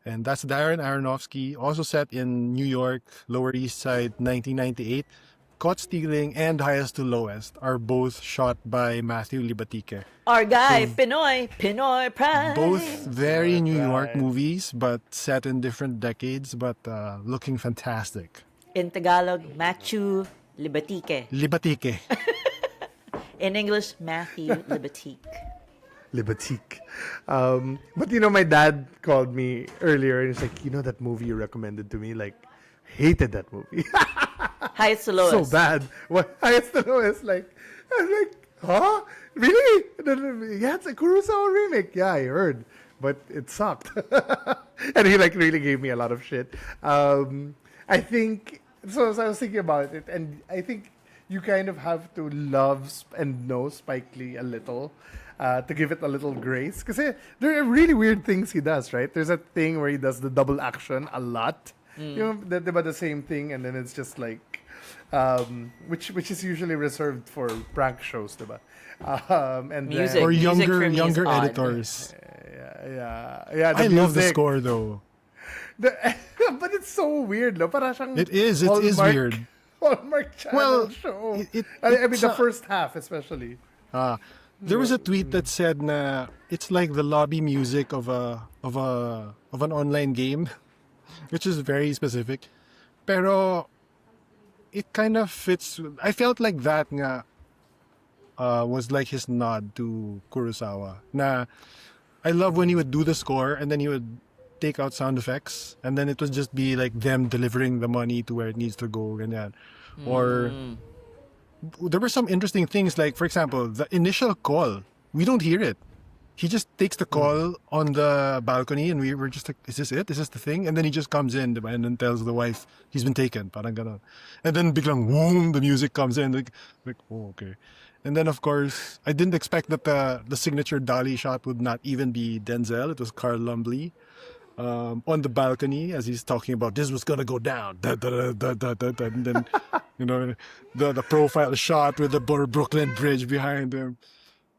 and that's Darren Aronofsky, also set in New York, Lower East Side, 1998. Caught Stealing and Highest to Lowest are both shot by Matthew Libatique. Our guy, Pinoy Pride. Both very New York Right. movies, but set in different decades, but looking fantastic. In Tagalog, Matthew Libatique. Libatique. In English, Matthew Libatique. Libatique. But my dad called me earlier and he's like, that movie you recommended to me? Like, hated that movie. Highest to Lowest. So bad. What Highest to Lowest? Like, I'm like, huh? Really? Yeah, it's a Kurosawa remake. Yeah, I heard, but it sucked. And he like really gave me a lot of shit. I think so. I was thinking about it, and I think you kind of have to love and know Spike Lee a little. To give it a little grace. Because there are really weird things he does, right? There's a thing where he does the double action a lot. Diba the same thing, and then it's just like, which is usually reserved for prank shows, diba? And Music. then, Or Music for younger me is younger odd. editors. yeah. The I love the music. score though. But it's so weird, no? Parang siyang It is Hallmark- weird. Hallmark Channel Well, show. it- I mean, it's the a- first half especially. There was a tweet that said na it's like the lobby music of an online game, which is very specific. Pero it kind of fits. I felt like that nga was like his nod to Kurosawa. Na I love when he would do the score and then he would take out sound effects and then it would just be like them delivering the money to where it needs to go, ganyan. Or there were some interesting things, like for example, the initial call, we don't hear it. He just takes the call on the balcony and we were just like, is this it? Is this the thing? And then he just comes in, diba? And then tells the wife he's been taken. Parang ganon. And then biglang, boom, the music comes in. Like, oh, okay. And then of course, I didn't expect that the signature dolly shot would not even be Denzel. It was Carl Lumbly. On the balcony as he's talking about this was gonna go down. Da, da, da, da, da, da, and then the profile shot with the Brooklyn Bridge behind him.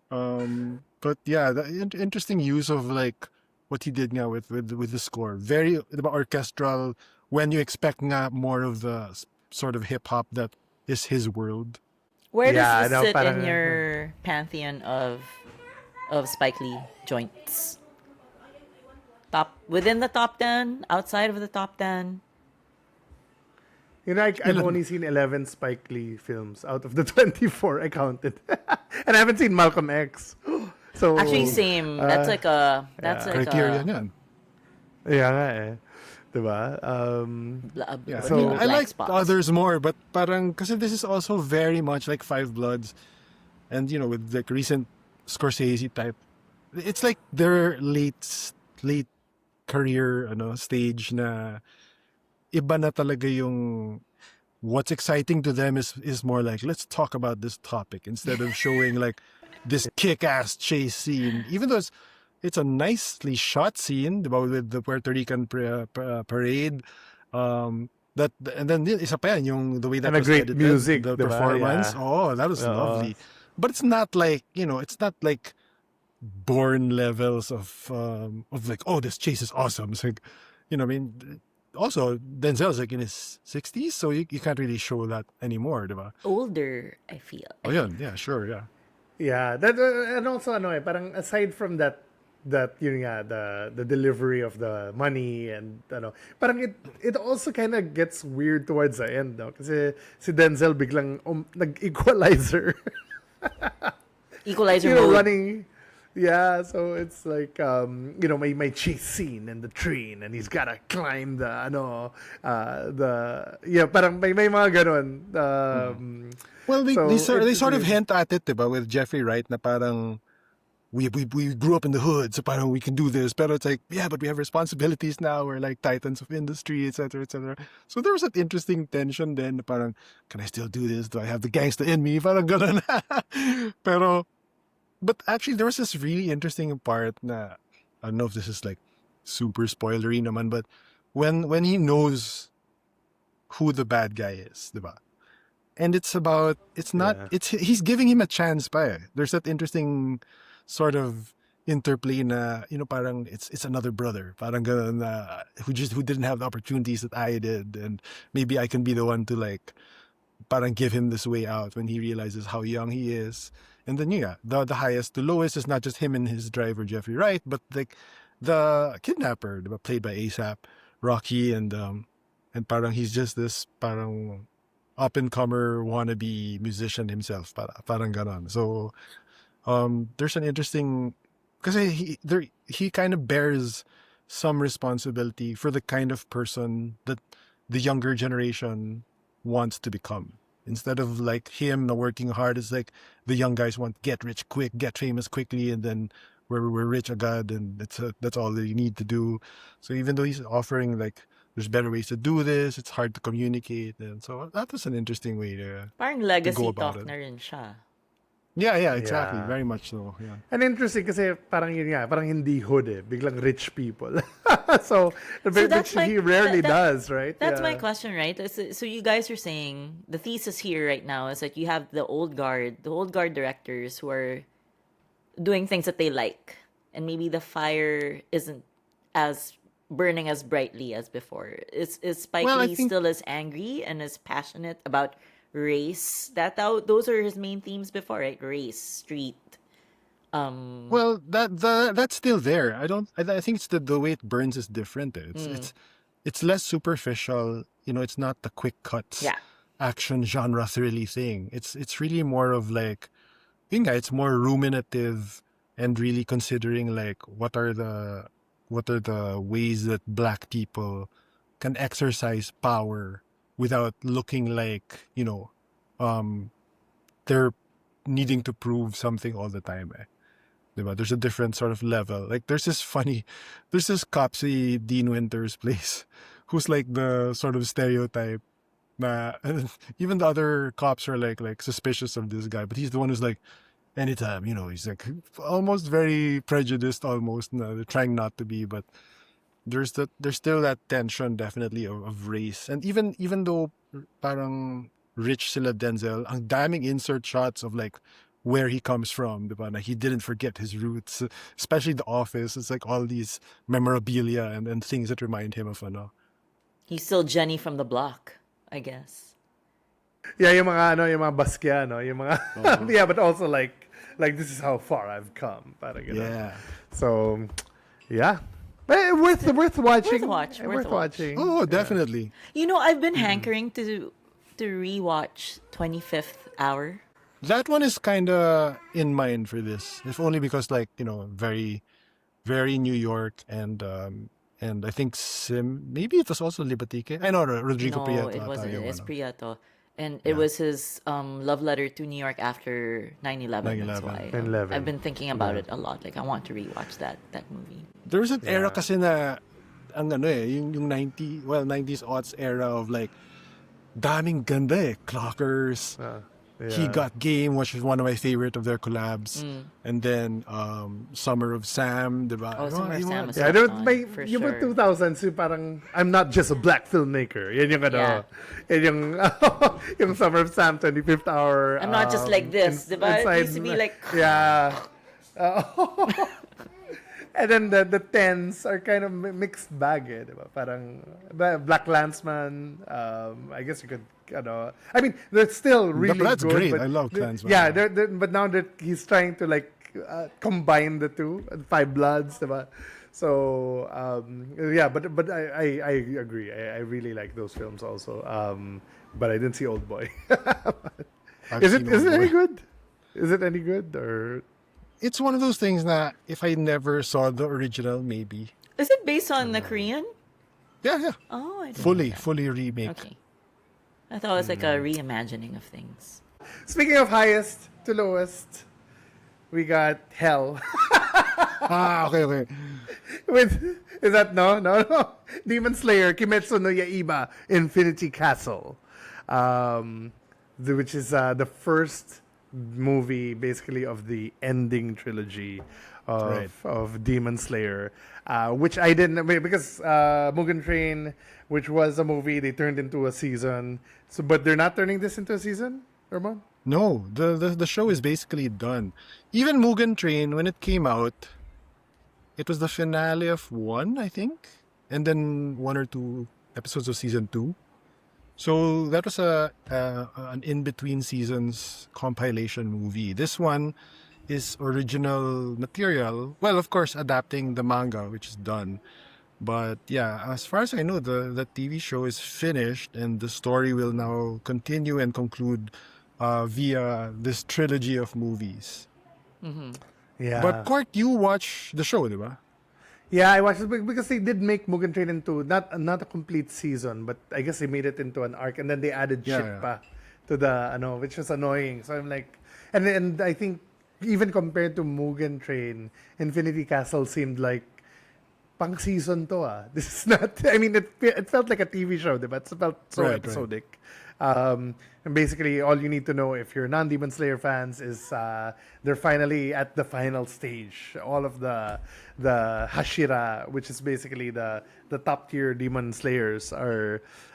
But yeah, the interesting use of like what he did now with the score. Very orchestral, when you expect nga more of the sort of hip hop that is his world. Where Yeah, does this no, sit in parang your pantheon of Spike Lee joints? Top within the top 10, outside of the top 10. I've only seen 11 Spike Lee films out of the 24 I counted. And I haven't seen Malcolm X. So Actually, same. That's like a Criterion yan. yeah nga eh. Diba? Yeah, what I do you mean, call I black like spots. others more, but parang, kasi this is also very much like Five Bloods, and with like recent Scorsese type, it's like their late career stage na iba na talaga yung what's exciting to them is more like, let's talk about this topic instead of showing like this kick-ass chase scene, even though it's a nicely shot scene, diba, with the Puerto Rican parade. That and then isa pa yan, yung the way that And a was great edited, music, the diba? performance. Yeah. Oh, that was lovely. But it's not like it's not like Bourne levels of like, oh, this chase is awesome. It's like, I mean, also Denzel's like in his 60s, so you can't really show that anymore, diba? Older, I feel. Oh, yun, yeah, sure, yeah. Yeah, that and also parang aside from that yun nga, the delivery of the money and parang it also kind of gets weird towards the end, no? Kasi si Denzel biglang nag-equalizer. Equalizer mode. Running. Yeah, so it's like my chase scene in the train and he's gotta climb the parang may mga ganon. Well, So they it's sort of weird. hint at it, diba, with Jeffrey Wright na parang we grew up in the hood, so parang we can do this. Pero it's like, yeah, but we have responsibilities now. We're like titans of industry, etc., etc. So there was that interesting tension then. Na parang, can I still do this? Do I have the gangster in me? Parang ganun. Pero, but actually, there was this really interesting part na, I don't know if this is like super spoilery naman, but when he knows who the bad guy is, diba? And it's not, Yeah. he's giving him a chance pa eh. There's that interesting sort of interplay na, parang it's another brother. Parang ganun na, who didn't have the opportunities that I did. And maybe I can be the one to like, parang give him this way out when he realizes how young he is. And then, yeah, the highest to lowest is not just him and his driver, Jeffrey Wright, but like the kidnapper, diba, played by ASAP Rocky, and parang he's just this parang up-and-comer wannabe musician himself, parang ganon. So there's an interesting, because he kind of bears some responsibility for the kind of person that the younger generation wants to become. Instead of like him working hard, it's like the young guys want get rich quick, get famous quickly, and then we're rich agad, and that's all they need to do. So even though he's offering like there's better ways to do this, it's hard to communicate, and so that was an interesting way to Parang go legacy about talk it. na rin siya. Yeah, exactly. Yeah. Very much so. Yeah. And interesting kasi parang yun nga, parang hindi hood eh, biglang rich people. So that's which he rarely that- does, right? That's my Yeah. question, right? So you guys are saying the thesis here right now is that you have the old guard directors who are doing things that they like, and maybe the fire isn't as burning as brightly as before. Is Spike Well, I Lee think- still as angry and as passionate about race? Those are his main themes before, right? Race, street. Well, that's still there. I think it's the way it burns is different. It's less superficial. It's not the quick cuts, Yeah. action genre thrilly thing. It's really more of like, yun nga, it's more ruminative and really considering like what are the ways that black people can exercise power without looking like they're needing to prove something all the time. Diba? There's a different sort of level. Like there's this cop, si Dean Winters plays, who's like the sort of stereotype na even the other cops are like suspicious of this guy, but he's the one who's like, anytime, he's like almost very prejudiced, almost, they're trying not to be, but there's still that tension definitely of race. And even though parang rich sila Denzel, ang daming insert shots of like where he comes from, diba? Na he didn't forget his roots, especially the office. It's like all these memorabilia and things that remind him of He's still Jenny from the block, I guess. Yeah, yung mga baskia, yung mga yeah, but also like this is how far I've come, parang ganun. Yeah. So, yeah. Worth watching. Worth a Worth watch. watching. Oh, definitely. You know, I've been hankering to rewatch 25th Hour. That one is kind of in mind for this, if only because, like, very, very New York and I think maybe it was also Libatique. I know Rodrigo No, Prieto. it wasn't. yung It's ano. Prieto. And it was his love letter to New York after 9/11. That's 9/11. why 9/11. I've been thinking about it a lot. Like, I want to rewatch that movie. There was an era kasi na yung 90s aughts era of like daming ganda clockers. He Got Game, which is one of my favorite of their collabs. And then Summer of Sam, diba? Oh, Summer of Sam is Yeah, for yung sure. 2000s, yung parang, I'm not just a black filmmaker. Yan yung Yeah. Yan yung, yung Summer of Sam, 25th Hour. I'm not just like this, diba? It used to be like... Yeah. And then the tens are kind of mixed bag, diba? Parang, Black Landsman, I guess you could, I mean, they're still really That's good. great. But I love Klansman. Yeah, but now that he's trying to like combine the two, Five Bloods, diba? So yeah, but I agree. I really like those films also. But I didn't see Old Boy. Is it any good? Is it any good or? It's one of those things that if I never saw the original, maybe. Is it based on the Korean? Yeah. Oh, I didn't Fully remake. Okay. I thought it was like a reimagining of things. Speaking of highest to lowest, we got Hell. Okay. Is that no? Demon Slayer, Kimetsu no Yaiba, Infinity Castle, which is the first movie basically of the ending trilogy of Demon Slayer, which I didn't because Mugen Train, which was a movie, they turned into a season. So, but they're not turning this into a season, Ramon? No, the show is basically done. Even Mugen Train, when it came out, it was the finale of one, I think, and then one or two episodes of season 2. So that was an in-between seasons compilation movie. This one is original material. Well, of course, adapting the manga, which is done. But yeah, as far as I know, the TV show is finished, and the story will now continue and conclude via this trilogy of movies. Yeah. But Court, you watch the show, diba? Yeah, I watched it because they did make Mugen Train into not a complete season, but I guess they made it into an arc, and then they added shit pa to the which was annoying. So I'm like, and I think even compared to Mugen Train, Infinity Castle seemed like pang season to. This is not. I mean, it felt like a TV show, but it felt so Right. episodic. And basically, all you need to know if you're non-Demon Slayer fans is they're finally at the final stage. All of the Hashira, which is basically the top tier Demon Slayers,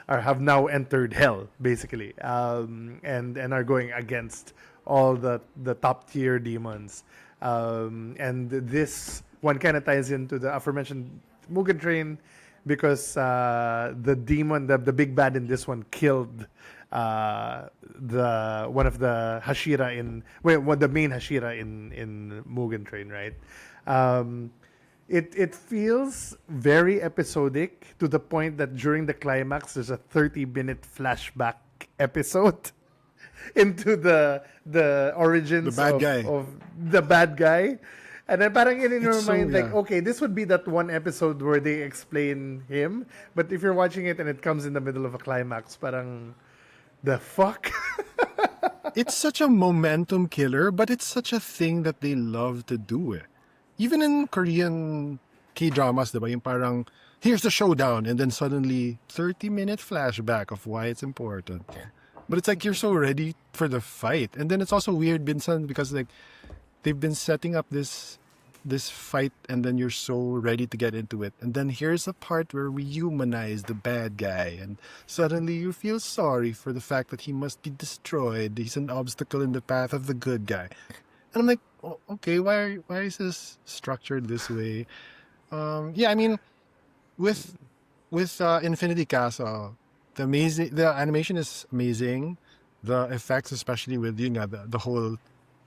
have now entered Hell, basically, and are going against all the top tier demons. And this one kind of ties into the aforementioned Mugen Train because the demon, the big bad in this one, killed the one of the Hashira the main Hashira in Mugen Train, right? It feels very episodic to the point that during the climax there's a 30-minute flashback episode into the origins The bad guy. of the bad guy. And then parang in your It's so, mind, like, yeah. okay, this would be that one episode where they explain him. But if you're watching it and it comes in the middle of a climax, parang, the fuck? It's such a momentum killer, but it's such a thing that they love to do. Even in Korean K-dramas, diba? Yung parang, here's the showdown, and then suddenly 30-minute flashback of why it's important. But it's like you're so ready for the fight. And then it's also weird, Binsan, because like they've been setting up this fight, and then you're so ready to get into it. And then here's a part where we humanize the bad guy, and suddenly you feel sorry for the fact that he must be destroyed. He's an obstacle in the path of the good guy. And I'm like, oh, okay, why is this structured this way? Yeah, I mean, with with Infinity Castle, the animation is amazing. The effects, especially with the whole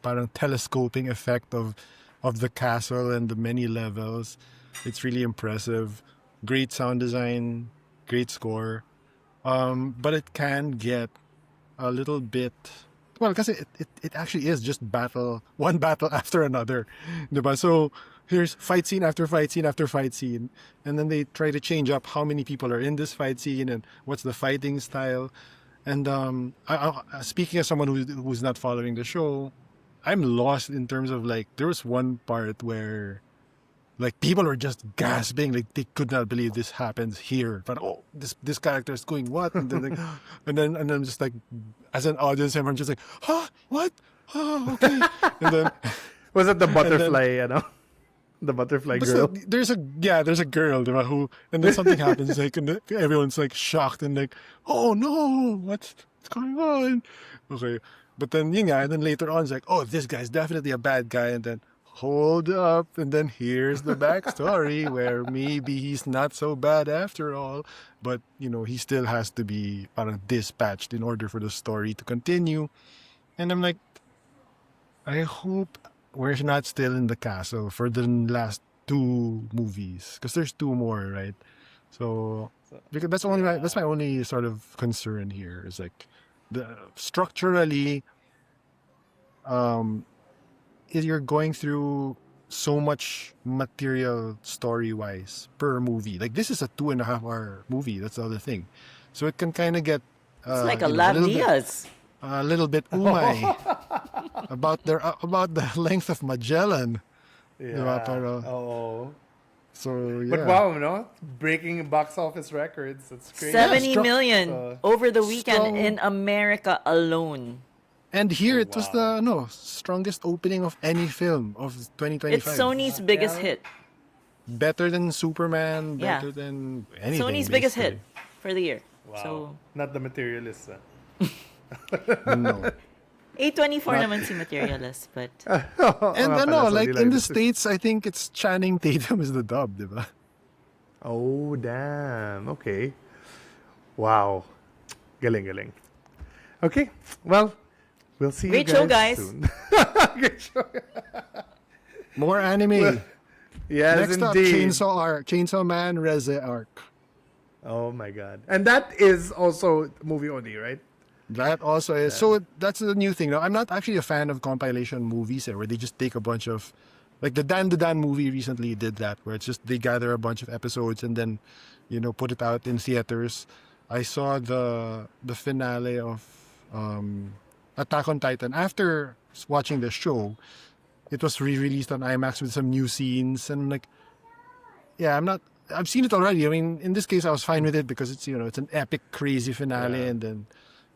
parang telescoping effect of the castle and the many levels, it's really impressive. Great sound design, great score. But it can get a little bit well because it actually is just one battle after another, diba? So here's fight scene after fight scene after fight scene, and then they try to change up how many people are in this fight scene and what's the fighting style. And speaking as someone who's not following the show, I'm lost in terms of like there was one part where like people were just gasping, like they could not believe this happens here. But this character is going what? And then and then just like as an audience, everyone's just like, huh, what? Oh, okay. And then Was it the butterfly, the butterfly but girl? so, there's a girl, diba, who and then something happens like and everyone's like shocked and like, oh no, what's going on? Okay. But then and then later on it's like, oh, this guy's definitely a bad guy, and then hold up, and then here's the backstory where maybe he's not so bad after all, but he still has to be dispatched in order for the story to continue. And I'm like, I hope we're not still in the castle for the last two movies, because there's two more, right? So because that's my only sort of concern here is like structurally, you're going through so much material story-wise per movie. Like this is a 2.5 hour movie. That's the other thing. So it can kind of get It's like a lot of Diaz. a little bit umay about the length of Magellan. Diba? Pero, Oh. so yeah. But wow, no? Breaking box office records. That's crazy. 70 strong- million over the weekend strong- in America alone. And here it was the strongest opening of any film of 2025. It's Sony's biggest hit. Better than Superman, Yeah. better than anything. Sony's biggest hit basically. for the year. Wow. So, Not the materialist. No. A24 naman si Materialist, but And nga pala, like sorry in lang. the States, I think it's Channing Tatum is the dub, diba? Oh, damn. Okay. Wow. Galing. Okay. Well, we'll see Great you show, guys guys. soon. Great show. More anime. Yes, Next up, indeed. Chainsaw Man Reze Arc. Oh my god. And that is also movie only, right? That also is so. That's the new thing. Now, I'm not actually a fan of compilation movies where they just take a bunch of, like the Dan movie recently did that, where it's just they gather a bunch of episodes and then, put it out in theaters. I saw the finale of Attack on Titan after watching the show. It was re-released on IMAX with some new scenes, and I'm like, yeah, I've seen it already. I mean, in this case, I was fine with it because it's it's an epic, crazy finale, and then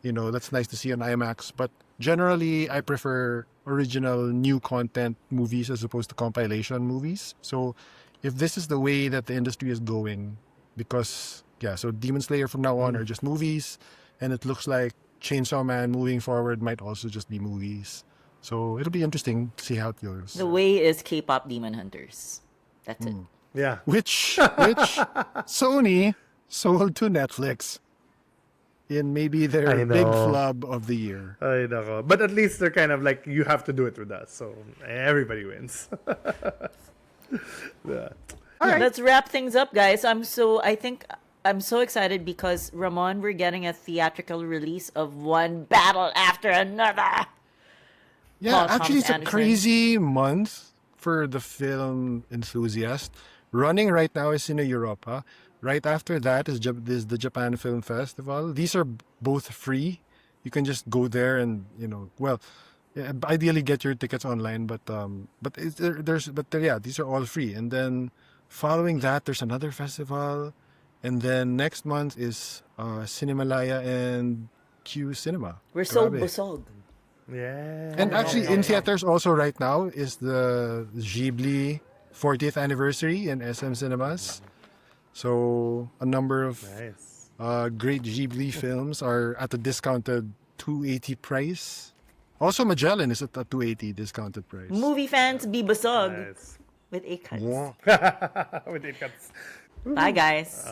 that's nice to see on IMAX. But generally, I prefer original, new content movies as opposed to compilation movies. So if this is the way that the industry is going, because so Demon Slayer from now on are just movies, and it looks like Chainsaw Man moving forward might also just be movies. So it'll be interesting to see how it goes. the way is K-pop Demon Hunters. That's it. Yeah. Which Sony sold to Netflix in maybe their I big know. flub of the year. Ay, nako. But at least they're kind of like, you have to do it with us. So everybody wins. Yeah. Let's wrap things up, guys. I'm so excited because Ramon, we're getting a theatrical release of one battle after another. Yeah, Paul actually, Thomas it's a Anderson. crazy month for the film enthusiast. Running right now is in Europa. Right after that is the Japan Film Festival. These are both free. You can just go there and ideally get your tickets online. But these are all free. And then following that, there's another festival, and then next month is Cinemalaya and Q Cinema. We're so Grabe. busog. Yeah. And actually, in theaters also right now is the Ghibli 40th anniversary in SM Cinemas. So a number of Nice. great Ghibli films are at a discounted $280 price. Also, Magellan is at a $280 discounted price. Movie fans be busog Nice. with A cuts. Yeah. With 8 cuts. Bye, guys.